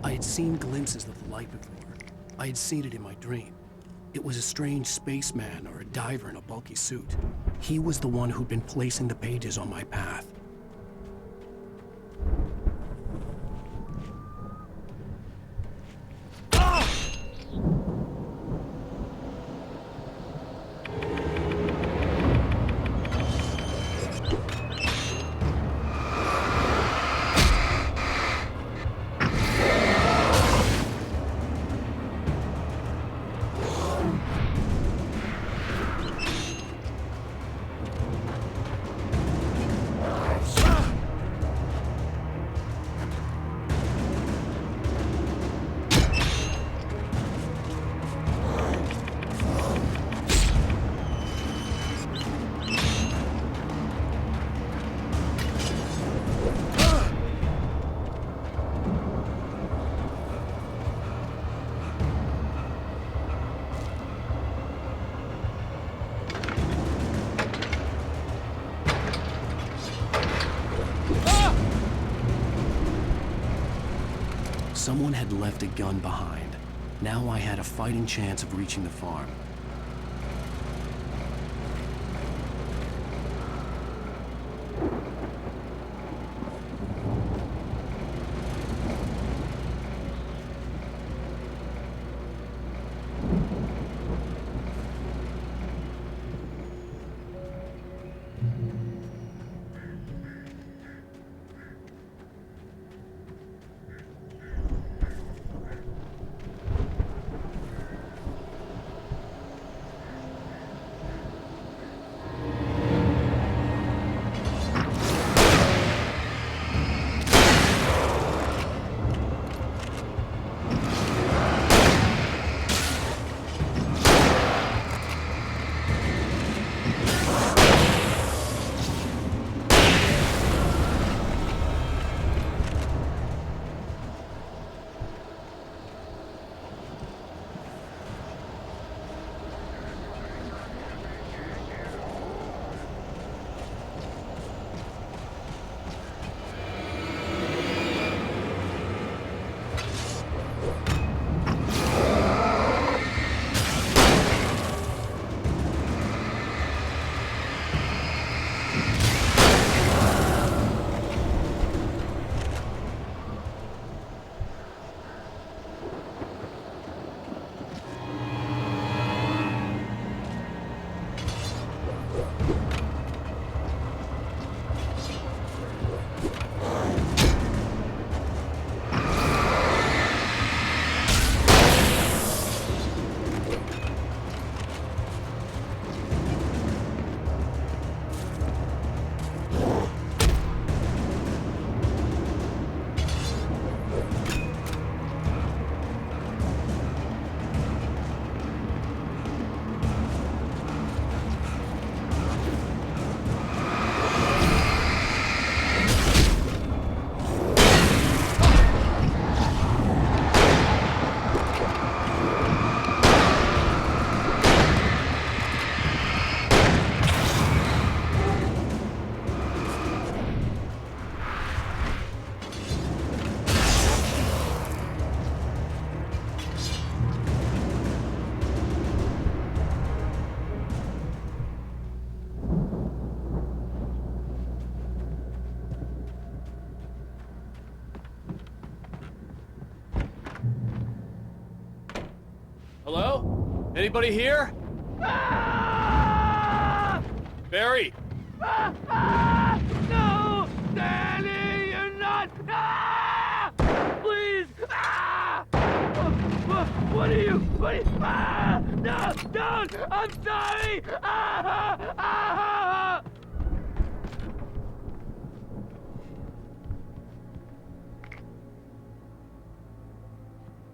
I had seen glimpses of the light before. I had seen it in my dream. It was a strange spaceman or a diver in a bulky suit. He was the one who'd been placing the pages on my path. Someone had left a gun behind. Now I had a fighting chance of reaching the farm. Hello? Anybody here? Barry! No! Danny, you're not! Please! What are you? No! Don't! I'm sorry!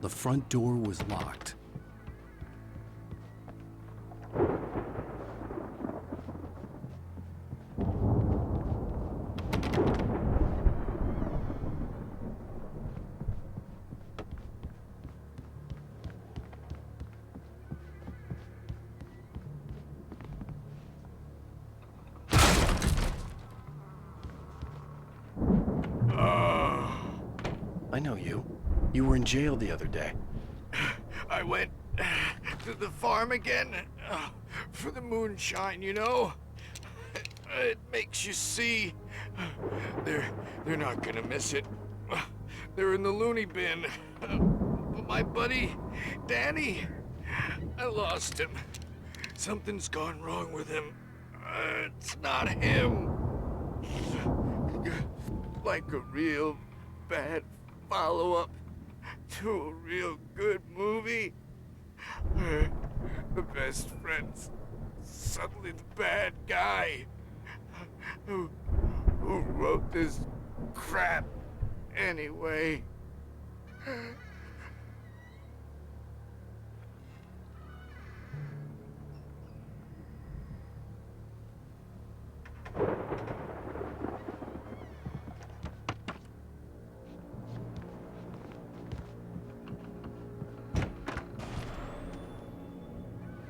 The front door was locked. I know you. You were in jail the other day. I went to the farm again for the moonshine, you know? It makes you see. They're not gonna miss it. They're in the loony bin. But my buddy, Danny, I lost him. Something's gone wrong with him. It's not him. Like a real bad follow-up to a real good movie. The best friend's suddenly the bad guy. Who wrote this crap anyway?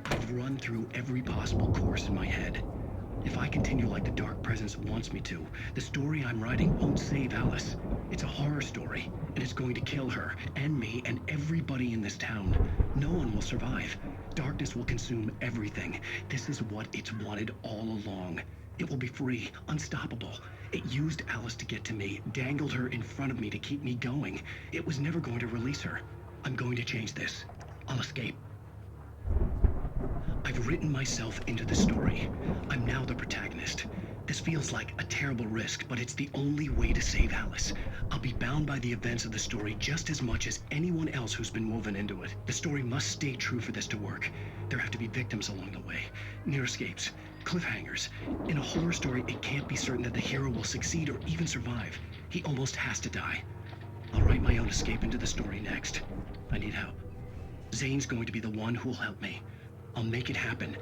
I've run through every possible course in my head. If I continue like the Dark Presence wants me to, the story I'm writing won't save Alice. It's a horror story, and it's going to kill her, and me, and everybody in this town. No one will survive. Darkness will consume everything. This is what it's wanted all along. It will be free, unstoppable. It used Alice to get to me, dangled her in front of me to keep me going. It was never going to release her. I'm going to change this. I'll escape. I've written myself into the story. I'm now the protagonist. This feels like a terrible risk, but it's the only way to save Alice. I'll be bound by the events of the story just as much as anyone else who's been woven into it. The story must stay true for this to work. There have to be victims along the way, near escapes, cliffhangers. In a horror story, it can't be certain that the hero will succeed or even survive. He almost has to die. I'll write my own escape into the story next. I need help. Zane's going to be the one who'll help me. I'll make it happen.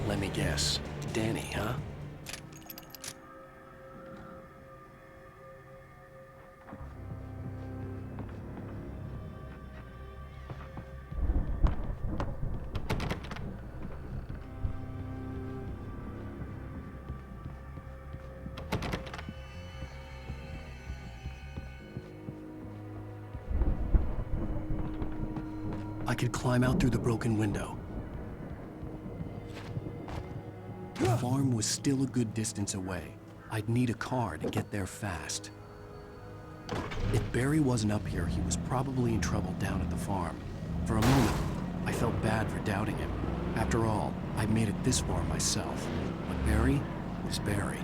Let me guess. Danny, huh? I could climb out through the broken window. The farm was still a good distance away. I'd need a car to get there fast. If Barry wasn't up here, he was probably in trouble down at the farm. For a moment, I felt bad for doubting him. After all, I made it this far myself. But Barry was Barry.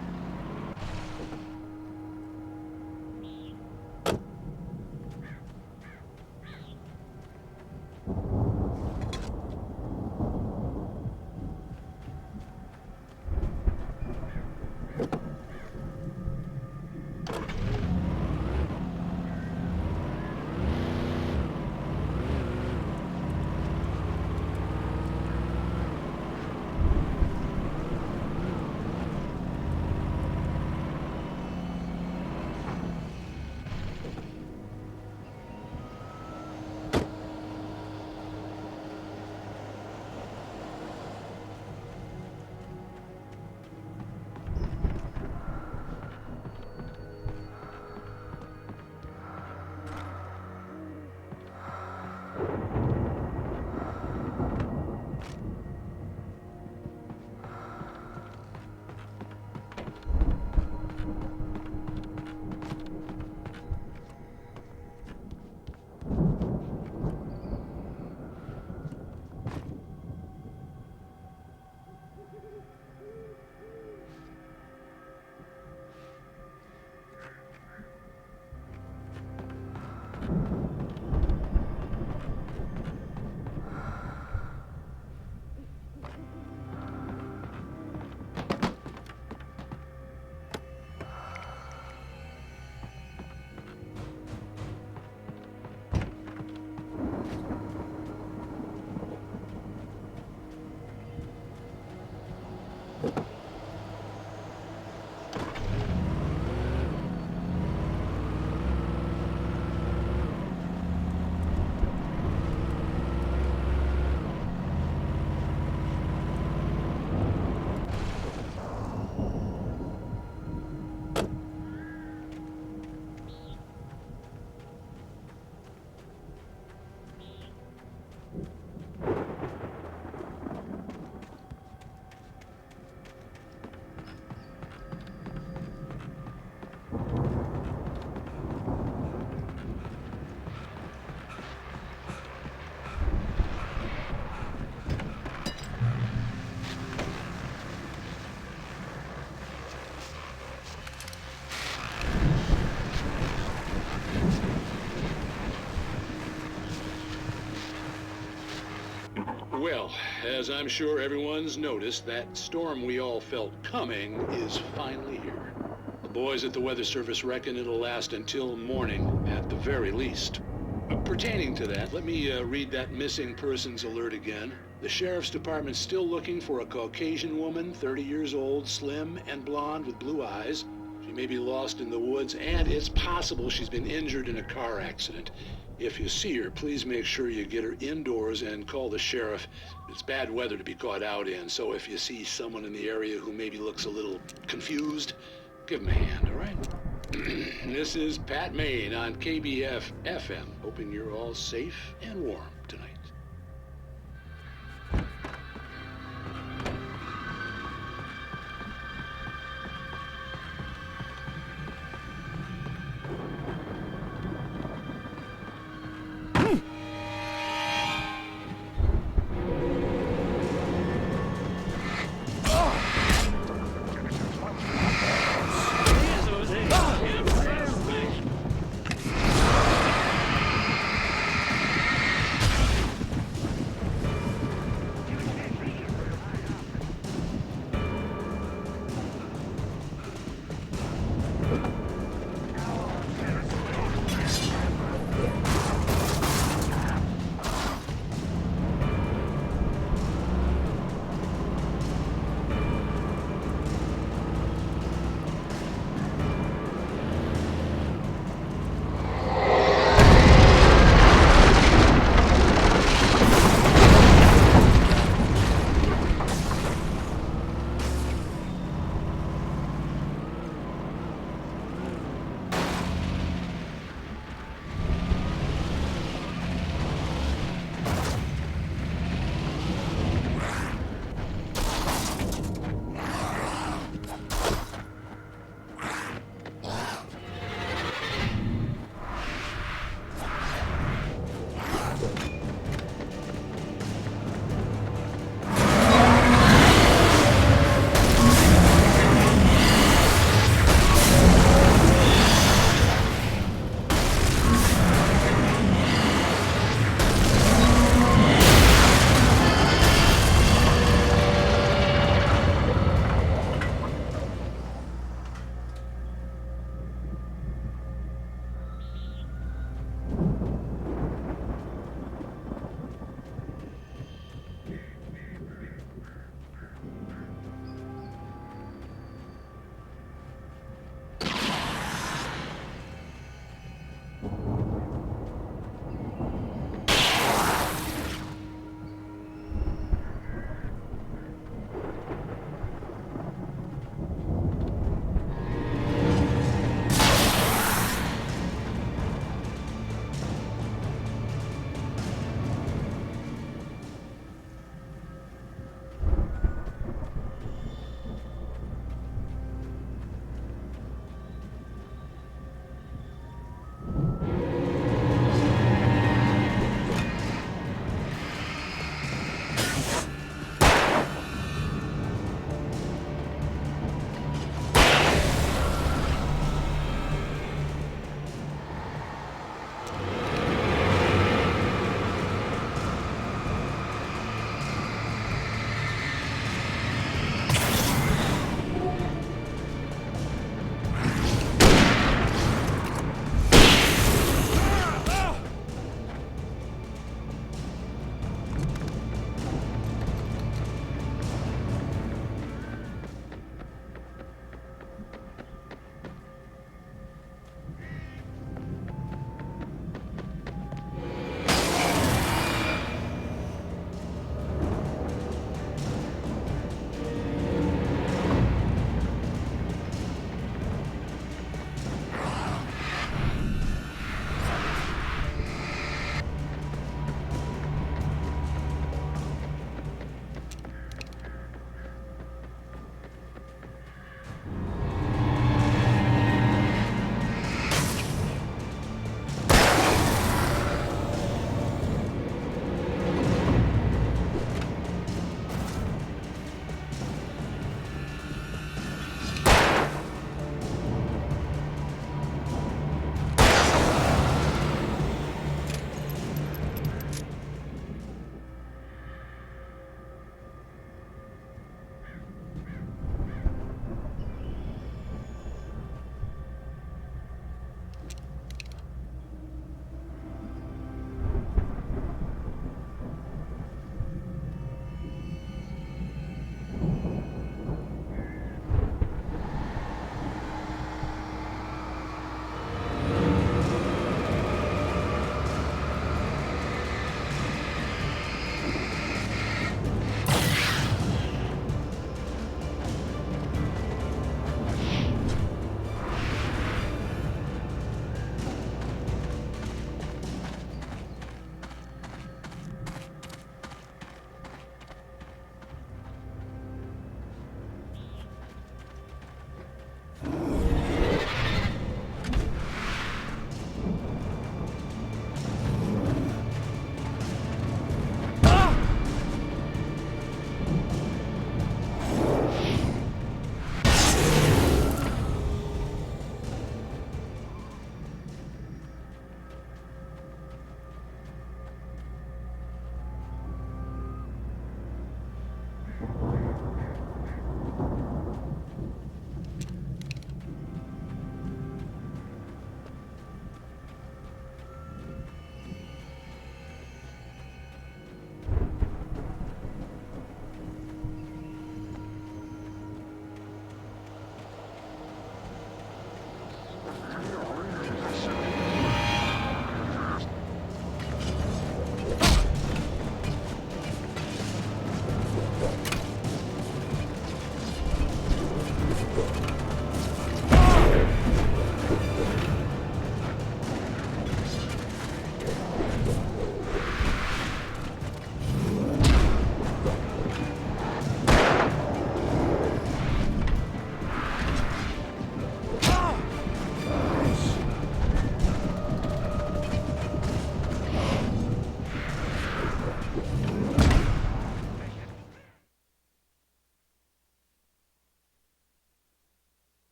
Well, as I'm sure everyone's noticed, that storm we all felt coming is finally here. The boys at the Weather Service reckon it'll last until morning, at the very least. Pertaining to that, let me read that missing persons alert again. The Sheriff's Department's still looking for a Caucasian woman, 30 years old, slim and blonde with blue eyes. She may be lost in the woods, and it's possible she's been injured in a car accident. If you see her, please make sure you get her indoors and call the sheriff. It's bad weather to be caught out in, so if you see someone in the area who maybe looks a little confused, give him a hand, all right? This is Pat Maine on KBF FM, hoping you're all safe and warm tonight.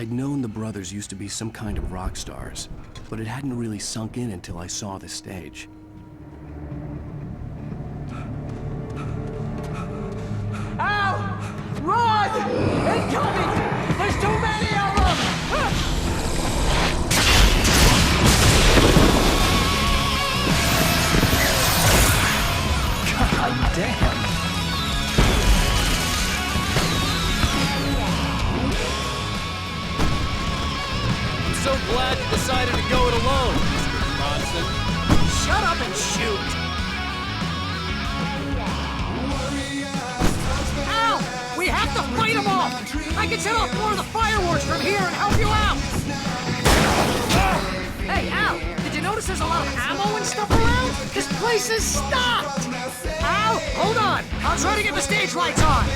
I'd known the brothers used to be some kind of rock stars, but it hadn't really sunk in until I saw the stage. Al! Run! Incoming! There's too many of them! God damn. I'm so glad you decided to go it alone, Mr. Bronson. Shut up and shoot! Al! We have to fight them all! I can set off more of the fireworks from here and help you out! Hey, Al! Did you notice there's a lot of ammo and stuff around? This place is stocked! Al, hold on! I'll try to get the stage lights on!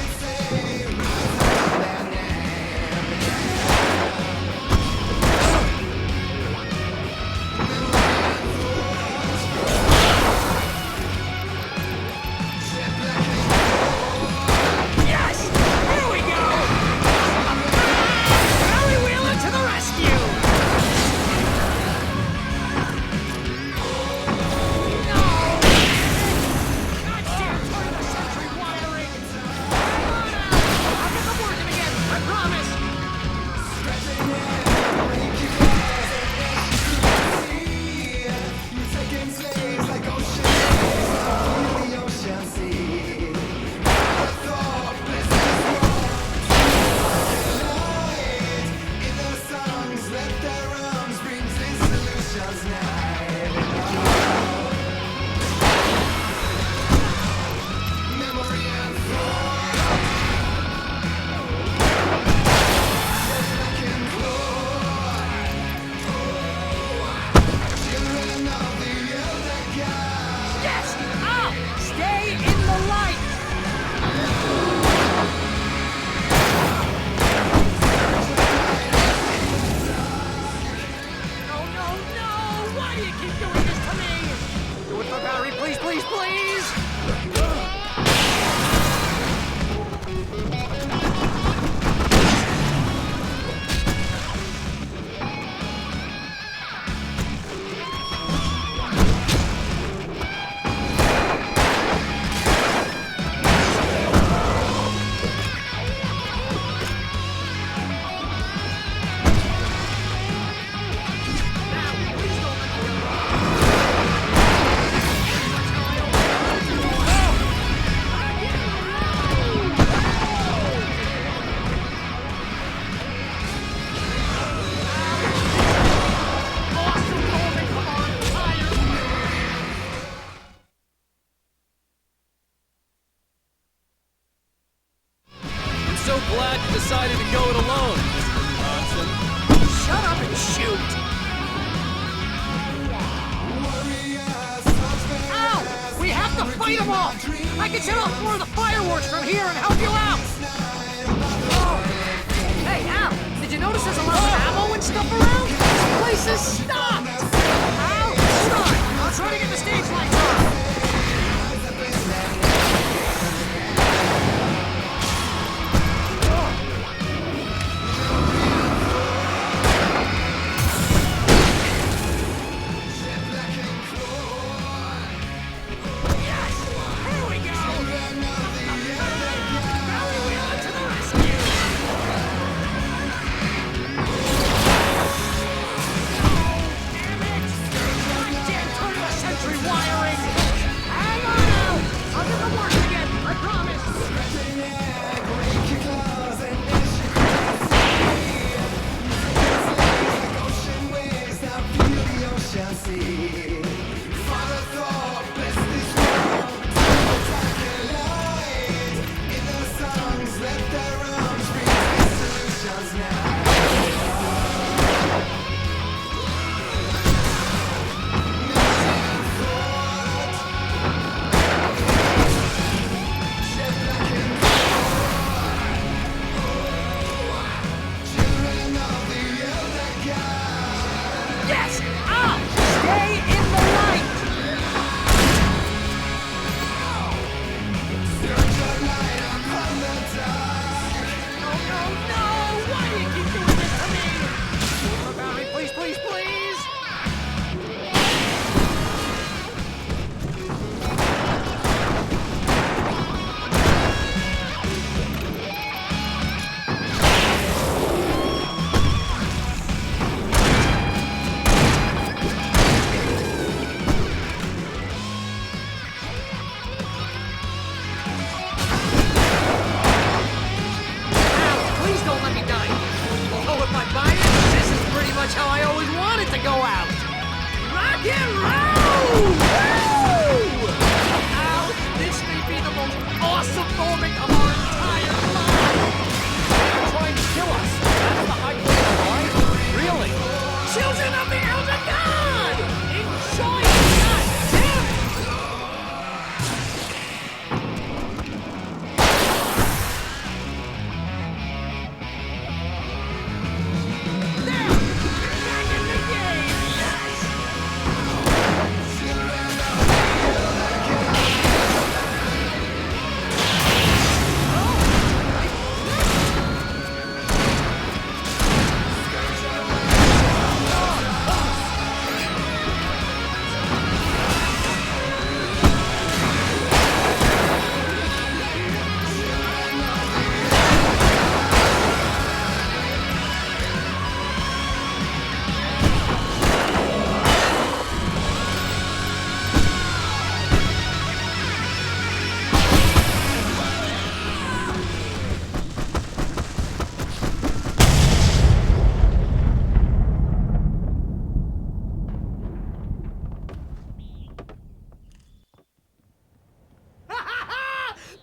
So glad you decided to go it alone, Mr. Bronson. Shut up and shoot! Al! We have to fight them all! I can set off more of the fireworks from here and help you out! Hey, Al! Did you notice there's a lot of ammo and stuff around? This place is stocked! Al! Hold on! I'll try to get the stage lights on! Yes! Stay in Hero! Woo! Al, this may be the most awesome moment of our entire lives! They're trying to kill us. That's the high point of life? Really? Children of the Elder God! Enjoy it, goddammit! There! Back in the game! Yes!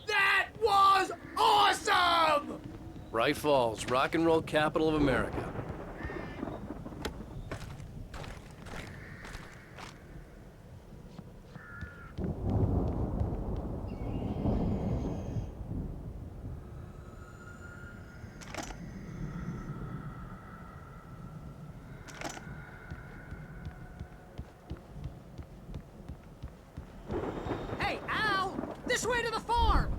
That was awesome! Bright Falls, rock and roll capital of America. Hey, Al! This way to the farm!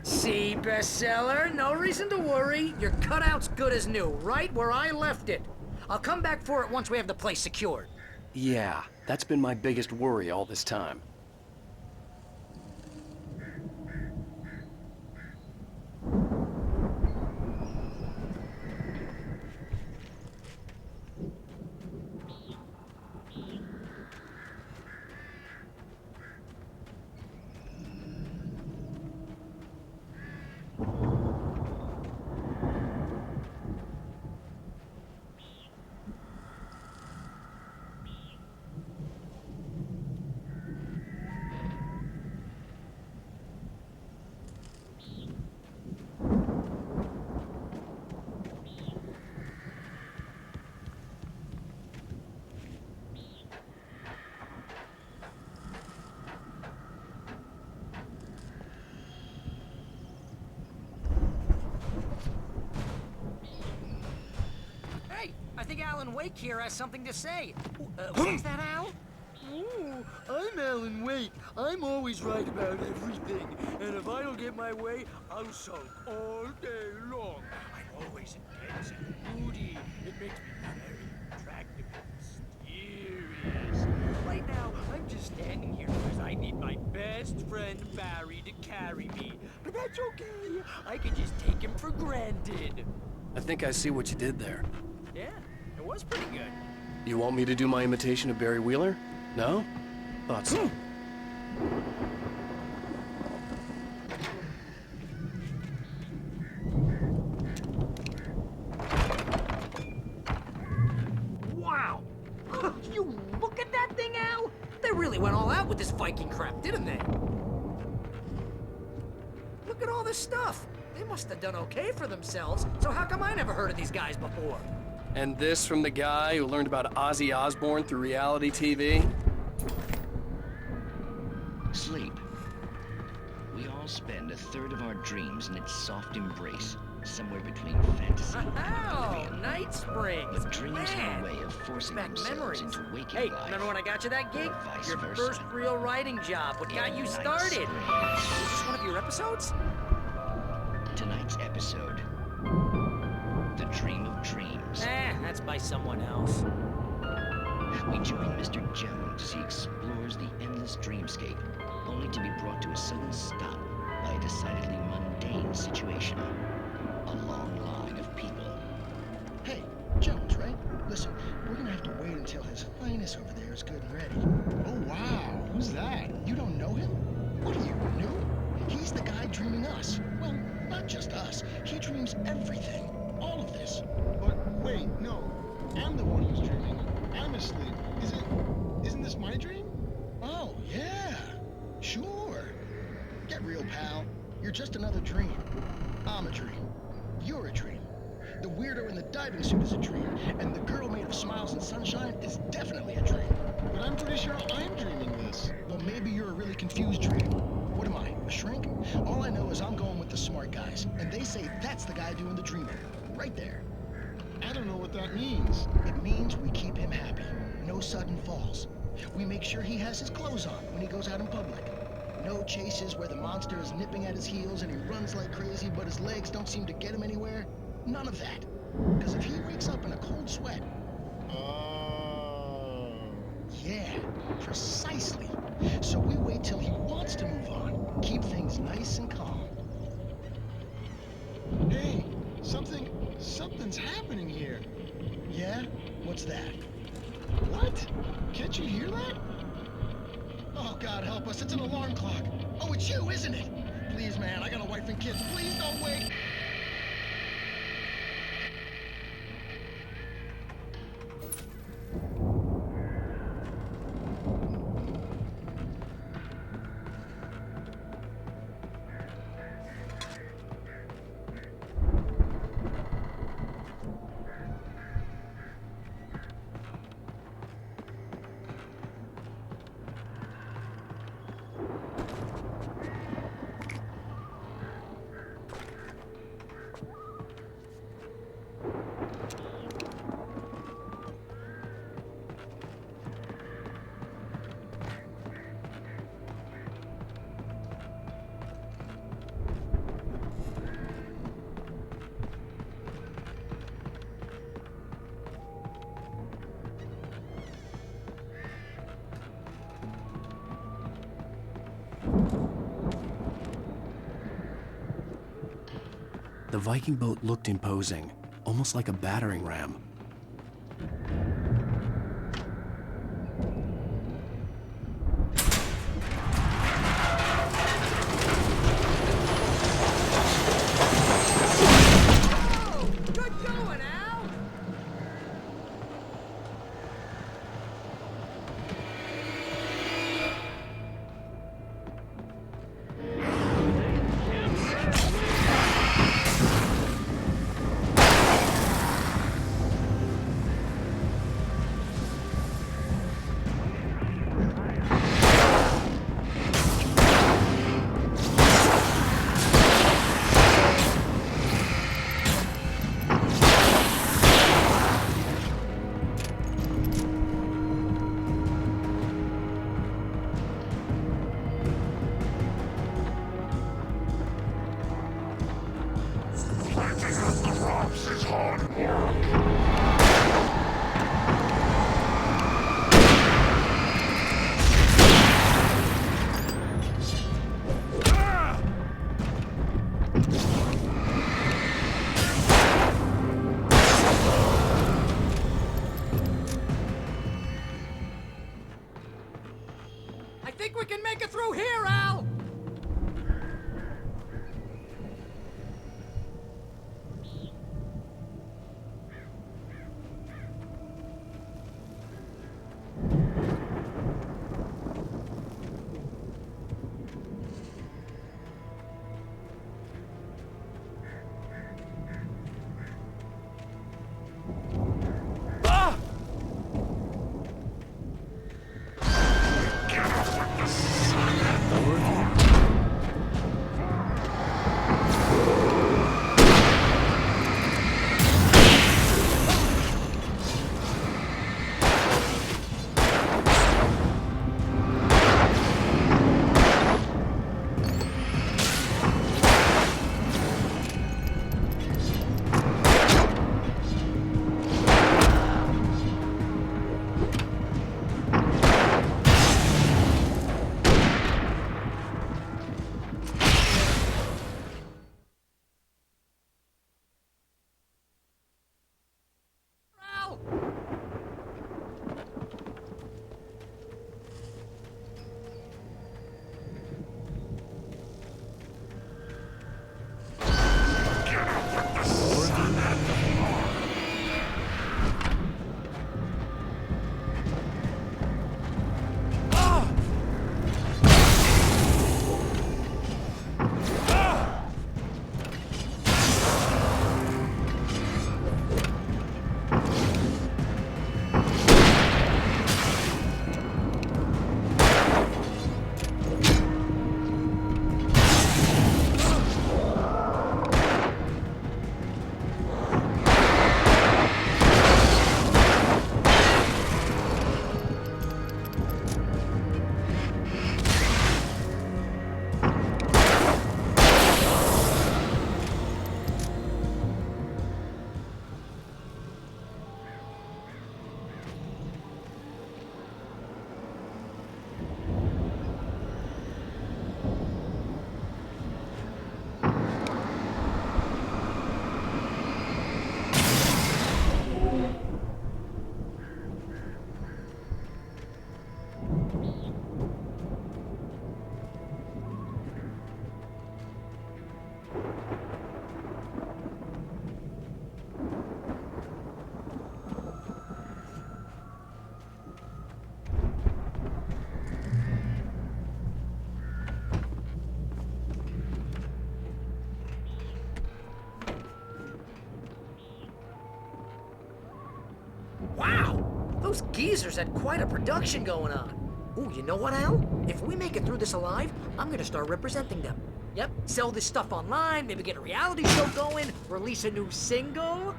See, bestseller? No reason to worry. Your cutout's good as new, right where I left it. I'll come back for it once we have the place secured. Yeah, that's been my biggest worry all this time. Hey, I think Alan Wake here has something to say. What's that, Al? Ooh, I'm Alan Wake. I'm always right about everything. And if I don't get my way, I'll sulk all day long. I'm always intense and moody. It makes me very attractive and mysterious. Right now, I'm just standing here because I need my best friend Barry to carry me. But that's okay. I can just take him for granted. I think I see what you did there. Yeah, it was pretty good. You want me to do my imitation of Barry Wheeler? No? Thought so. Wow! You look at that thing, Al! They really went all out with this Viking crap, didn't they? Look at all this stuff. They must have done okay for themselves. So how come I never heard of these guys before? And this from the guy who learned about Ozzy Osbourne through reality TV? Sleep. We all spend a third of our dreams in its soft embrace, somewhere between fantasy and Oh, oblivion. Night Springs! But dreams have a way of forcing Back themselves memories. into waking Hey, life. remember when I got you that gig? Or vice Your versa. first real writing job. What got you Night started? Springs. Is this one of your episodes? Tonight's episode, The Dream of Dreams. That's by someone else. We join Mr. Jones as he explores the endless dreamscape only to be brought to a sudden stop by a decidedly mundane situation. A long line of people. Hey, Jones, right? Listen, we're gonna have to wait until His Highness over there is good and ready. Oh, wow. Who's that? You don't know him? What are you, new? He's the guy dreaming us. Well, not just us. He dreams everything. All of this. But wait, no. I'm the one who's dreaming. I'm asleep. Isn't this my dream? Oh, yeah. Sure. Get real, pal. You're just another dream. I'm a dream. You're a dream. The weirdo in the diving suit is a dream, and the girl made of smiles and sunshine is definitely a dream. But I'm pretty sure I'm dreaming this. Well, maybe you're a really confused dream. What am I, a shrink? All I know is I'm going with the smart guys, and they say that's the guy doing the dreaming. Right there. I don't know what that means. It means we keep him happy. No sudden falls. We make sure he has his clothes on when he goes out in public. No chases where the monster is nipping at his heels and he runs like crazy, but his legs don't seem to get him anywhere. None of that. Because if he wakes up in a cold sweat... Oh. Yeah, precisely. So we wait till he wants to move on. Keep things nice and calm. Hey, something's happening here. Yeah? What's that? What? Can't you hear that? Oh, God help us, it's an alarm clock. Oh, it's you, isn't it? Please, man, I got a wife and kids. Please don't wake... The Viking boat looked imposing, almost like a battering ram. I think we can make it through here, Al! Those geezers had quite a production going on. Ooh, you know what, Al? If we make it through this alive, I'm gonna start representing them. Yep, sell this stuff online, maybe get a reality show going, release a new single.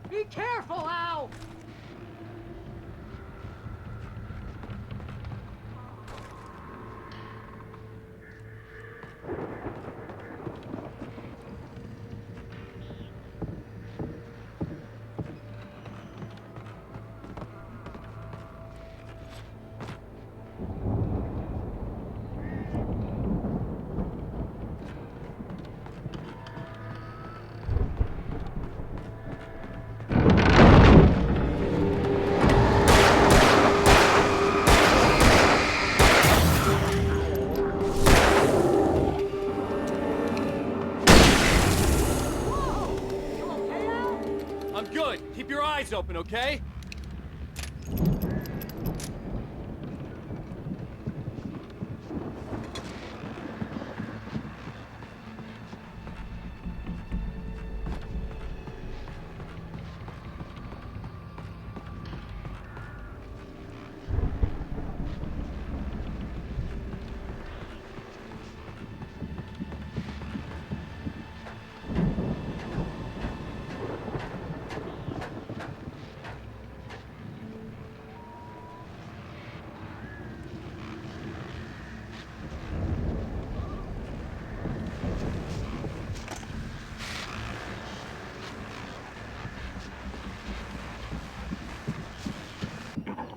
Be careful, Al! I'm good. Keep your eyes open, okay?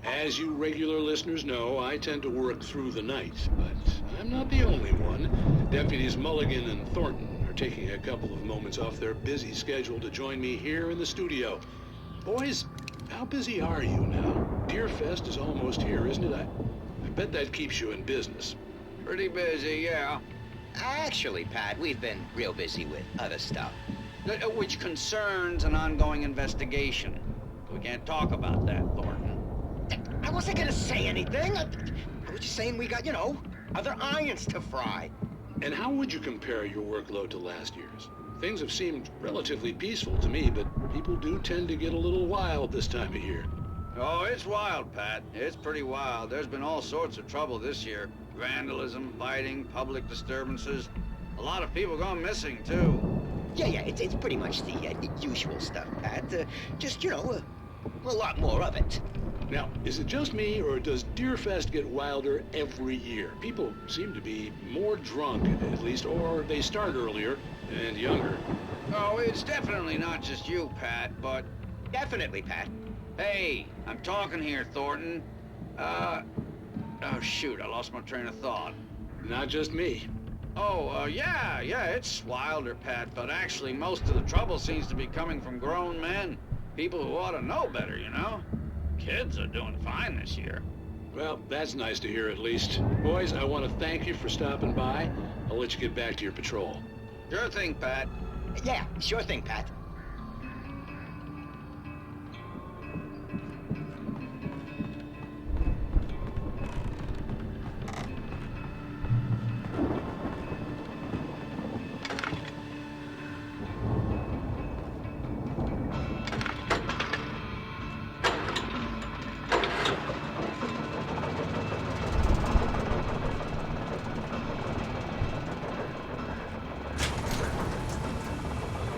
As you regular listeners know, I tend to work through the night, but I'm not the only one. Deputies Mulligan and Thornton are taking a couple of moments off their busy schedule to join me here in the studio. Boys, how busy are you now? Deerfest is almost here, isn't it? I bet that keeps you in business. Pretty busy, yeah. Actually, Pat, we've been real busy with other stuff, which concerns an ongoing investigation. We can't talk about that, Thornton. I wasn't gonna say anything. I was just saying we got, other irons to fry. And how would you compare your workload to last year's? Things have seemed relatively peaceful to me, but people do tend to get a little wild this time of year. Oh, it's wild, Pat. It's pretty wild. There's been all sorts of trouble this year. Vandalism, fighting, public disturbances. A lot of people gone missing, too. Yeah, it's pretty much the usual stuff, Pat. Just, a lot more of it. Now, is it just me, or does Deerfest get wilder every year? People seem to be more drunk, at least, or they start earlier and younger. Oh, it's definitely not just you, Pat, but... Definitely, Pat. Hey, I'm talking here, Thornton. Oh, shoot, I lost my train of thought. Not just me. Oh, yeah, it's wilder, Pat, but actually most of the trouble seems to be coming from grown men. People who ought to know better, Kids are doing fine this year. Well, that's nice to hear at least. Boys, I want to thank you for stopping by. I'll let you get back to your patrol. Sure thing, Pat. Yeah, sure thing, Pat.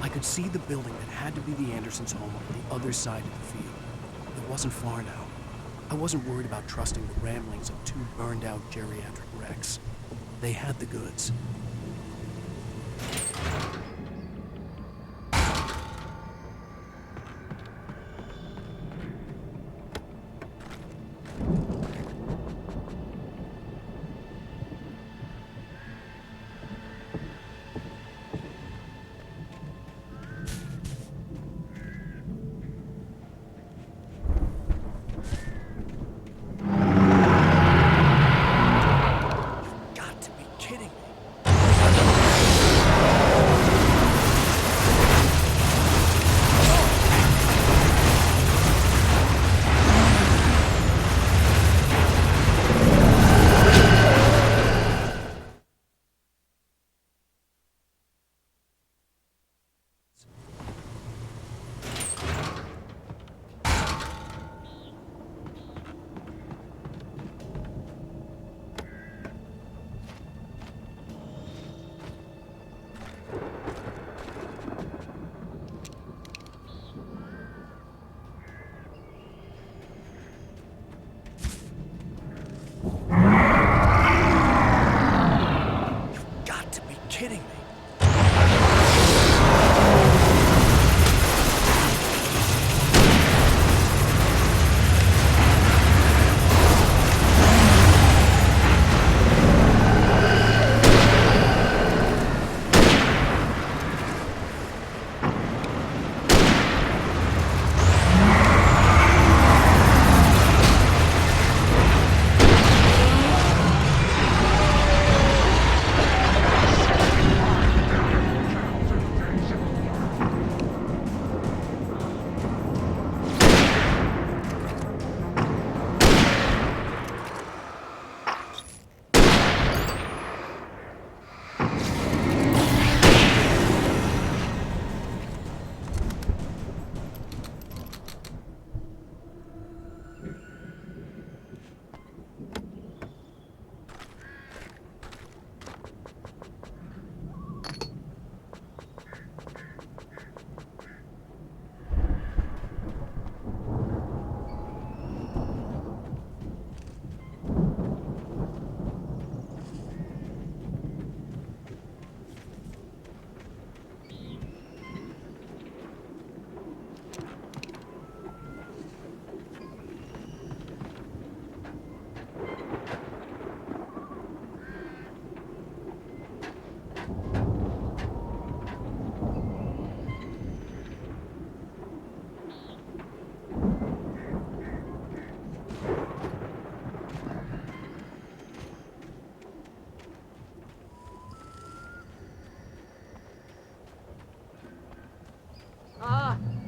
I could see the building that had to be the Andersons' home on the other side of the field. It wasn't far now. I wasn't worried about trusting the ramblings of two burned-out geriatric wrecks. They had the goods. Got to be kidding me.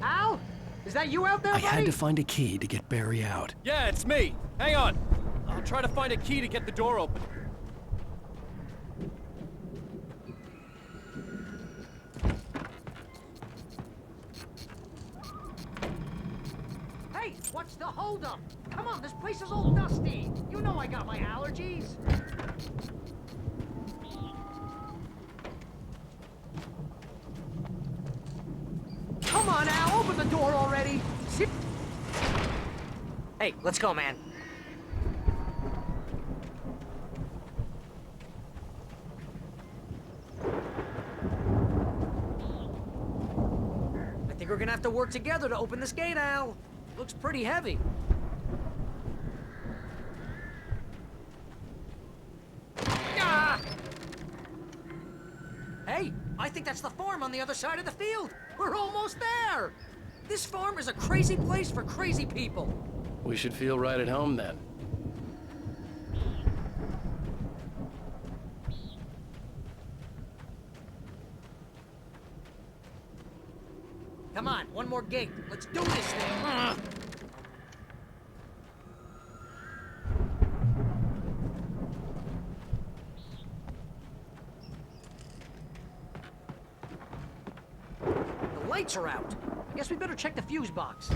Al? Is that you out there, I buddy? had to find a key to get Barry out. Yeah, it's me. Hang on. I'll try to find a key to get the door open. Hey, what's the holdup? Come on, this place is all dusty. You know I got my allergies. Come on, Al, open the door already. Hey, let's go, man. I think we're gonna have to work together to open this gate, Al. Looks pretty heavy. Ah! Hey, I think that's the farm on the other side of the field. We're almost there. This farm is a crazy place for crazy people. We should feel right at home then. Come on, one more gate. Let's do this thing. The lights are out. I guess we better check the fuse box.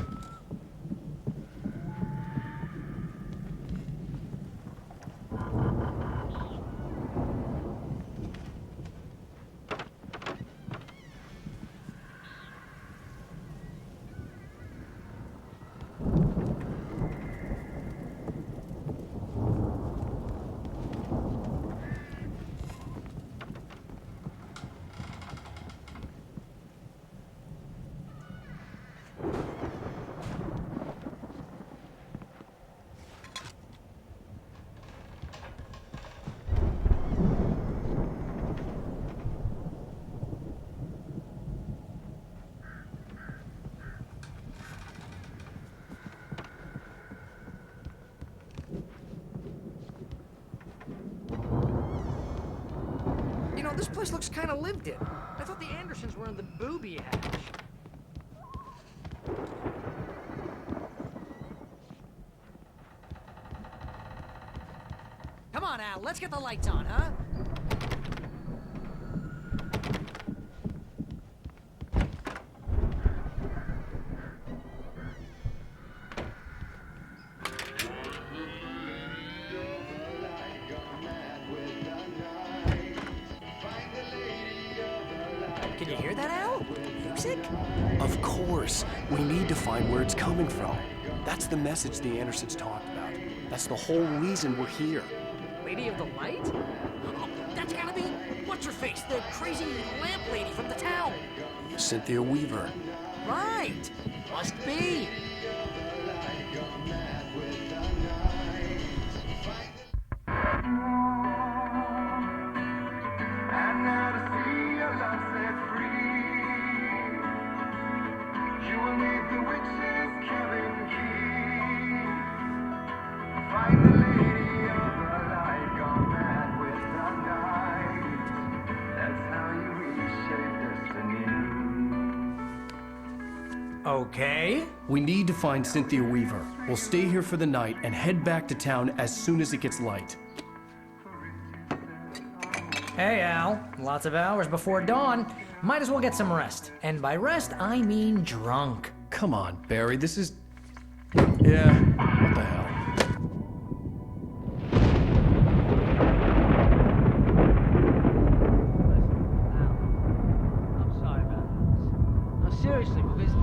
You know, this place looks kind of lived in. I thought the Andersons were in the booby hatch. Come on, Al, let's get the lights on, huh? Can you hear that, Al? Music? Of course. We need to find where it's coming from. That's the message the Andersons talked about. That's the whole reason we're here. Lady of the Light? Oh, that's gotta be... What's-her-face? The crazy lamp lady from the town. Cynthia Weaver. Right. Must be. Okay. We need to find Cynthia Weaver. We'll stay here for the night and head back to town as soon as it gets light. Hey, Al. Lots of hours before dawn. Might as well get some rest. And by rest, I mean drunk. Come on, Barry, this is... Yeah, what the hell? I'm sorry about this. No, seriously, because I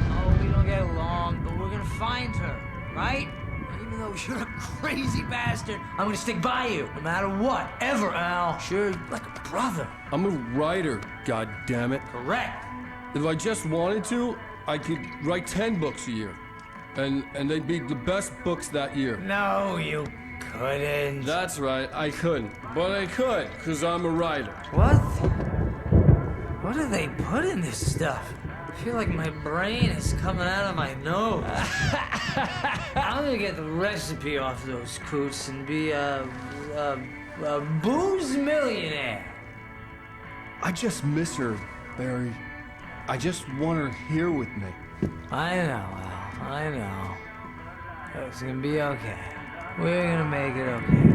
know we don't get along, but we're gonna find her, right? And even though you're a crazy bastard, I'm gonna stick by you, no matter what, ever, Al. Sure, like a brother. I'm a writer, goddammit. Correct. If I just wanted to, I could write 10 books a year. And they'd be the best books that year. No, you couldn't. That's right, I couldn't. But I could, because I'm a writer. What? What do they put in this stuff? I feel like my brain is coming out of my nose. I'm gonna get the recipe off those coots and be a booze millionaire. I just miss her, Barry. I just want her here with me. I know, Al. I know. It's gonna be okay. We're gonna make it okay.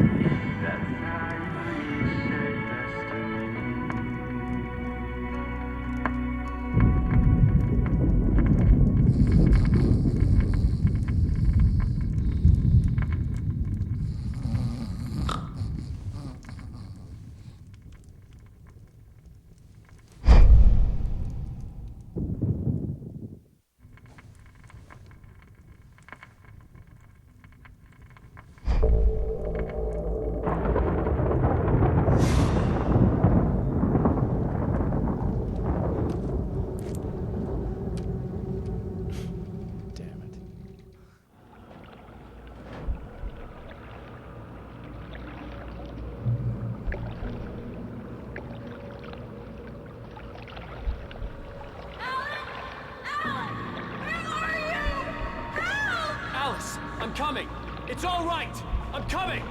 I'm coming! It's all right! I'm coming!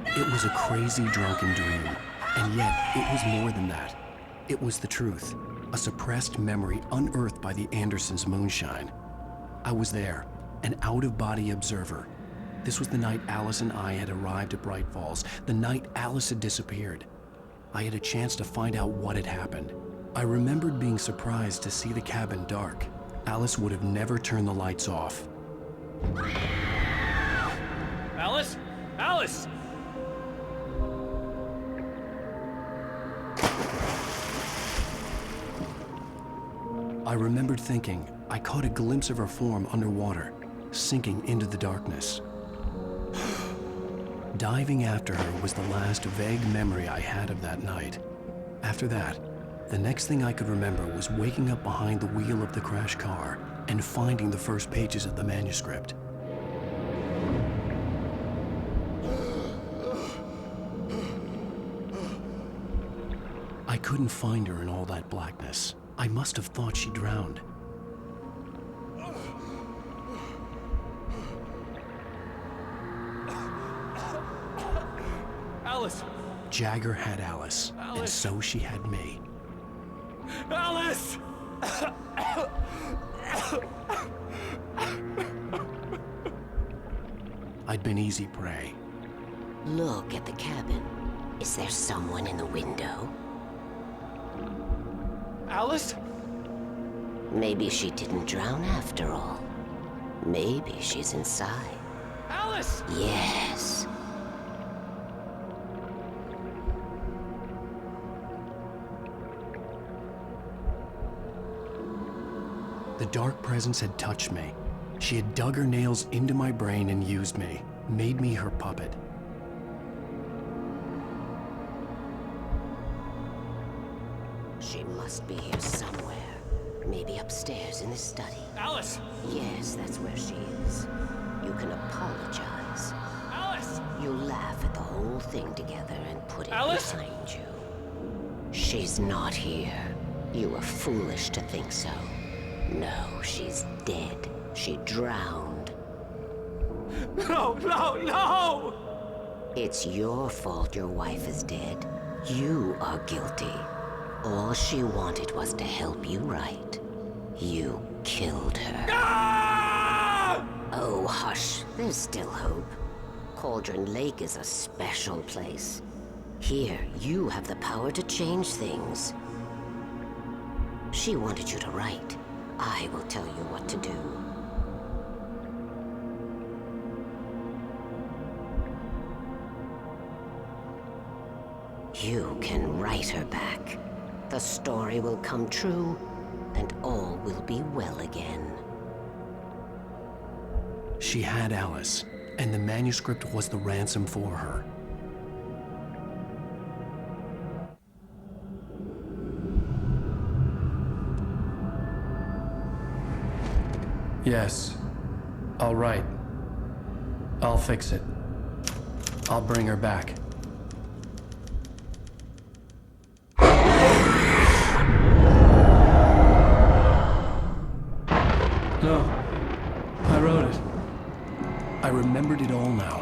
It was a crazy, drunken dream, and yet it was more than that. It was the truth, a suppressed memory unearthed by the Andersons' moonshine. I was there, an out-of-body observer. This was the night Alice and I had arrived at Bright Falls, the night Alice had disappeared. I had a chance to find out what had happened. I remembered being surprised to see the cabin dark. Alice would have never turned the lights off. Alice? Alice! I remembered thinking I caught a glimpse of her form underwater, sinking into the darkness. Diving after her was the last vague memory I had of that night. After that, the next thing I could remember was waking up behind the wheel of the crashed car and finding the first pages of the manuscript. I couldn't find her in all that blackness. I must have thought she drowned. Alice! Jagger had Alice, and so she had me. Alice! I'd been easy prey. Look at the cabin. Is there someone in the window? Alice? Maybe she didn't drown after all. Maybe she's inside. Alice! Yes. The dark presence had touched me. She had dug her nails into my brain and used me, made me her puppet. She must be here somewhere. Maybe upstairs in the study. Alice! Yes, that's where she is. You can apologize. Alice! You laugh at the whole thing together and put it Alice? behind you. She's not here. You were foolish to think so. No, she's dead. She drowned. No, no, no! It's your fault your wife is dead. You are guilty. All she wanted was to help you right. You killed her. Ah! Oh, hush. There's still hope. Cauldron Lake is a special place. Here, you have the power to change things. She wanted you to write. I will tell you what to do. You can write her back. The story will come true, and all will be well again. She had Alice, and the manuscript was the ransom for her. Yes. I'll write. I'll fix it. I'll bring her back. No. I wrote it. I remembered it all now.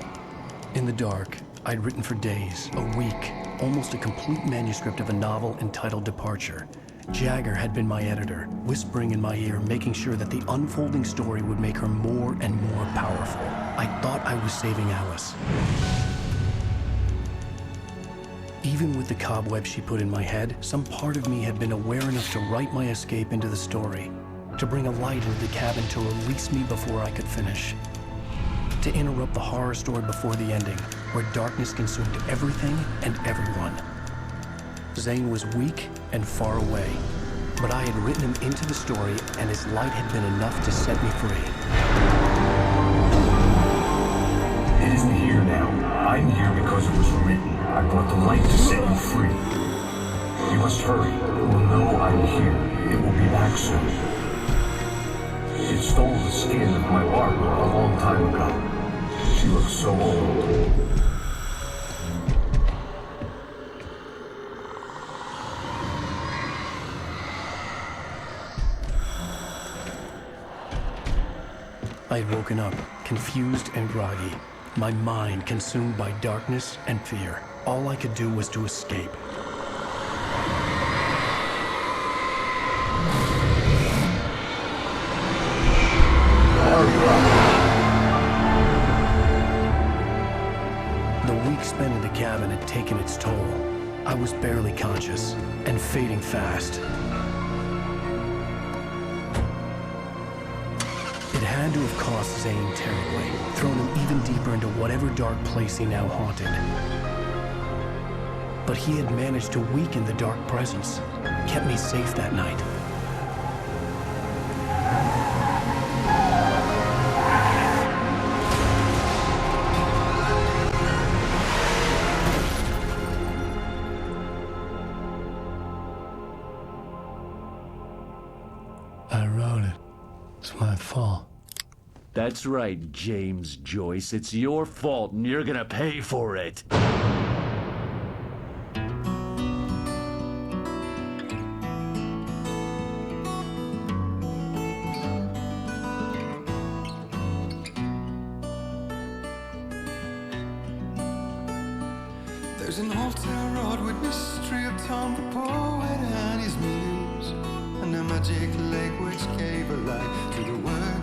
In the dark, I'd written for days, a week, almost a complete manuscript of a novel entitled Departure, Jagger had been my editor, whispering in my ear, making sure that the unfolding story would make her more and more powerful. I thought I was saving Alice. Even with the cobweb she put in my head, some part of me had been aware enough to write my escape into the story, to bring a light into the cabin to release me before I could finish, to interrupt the horror story before the ending, where darkness consumed everything and everyone. Zane was weak and far away, but I had written him into the story, and his light had been enough to set me free. It isn't here now. I'm here because it was written. I brought the light to set you free. You must hurry. It will know I'm here. It will be back soon. It stole the skin of my Barbara a long time ago. She looks so old. I had woken up, confused and groggy, my mind consumed by darkness and fear. All I could do was to escape. The week spent in the cabin had taken its toll. I was barely conscious and fading fast. It had to have cost Zane terribly, thrown him even deeper into whatever dark place he now haunted. But he had managed to weaken the dark presence, kept me safe that night. I wrote it. It's my fault. That's right, James Joyce. It's your fault, and you're gonna pay for it. There's an old town road with mystery of Tom the poet and his muse, and a magic lake which gave a light to the work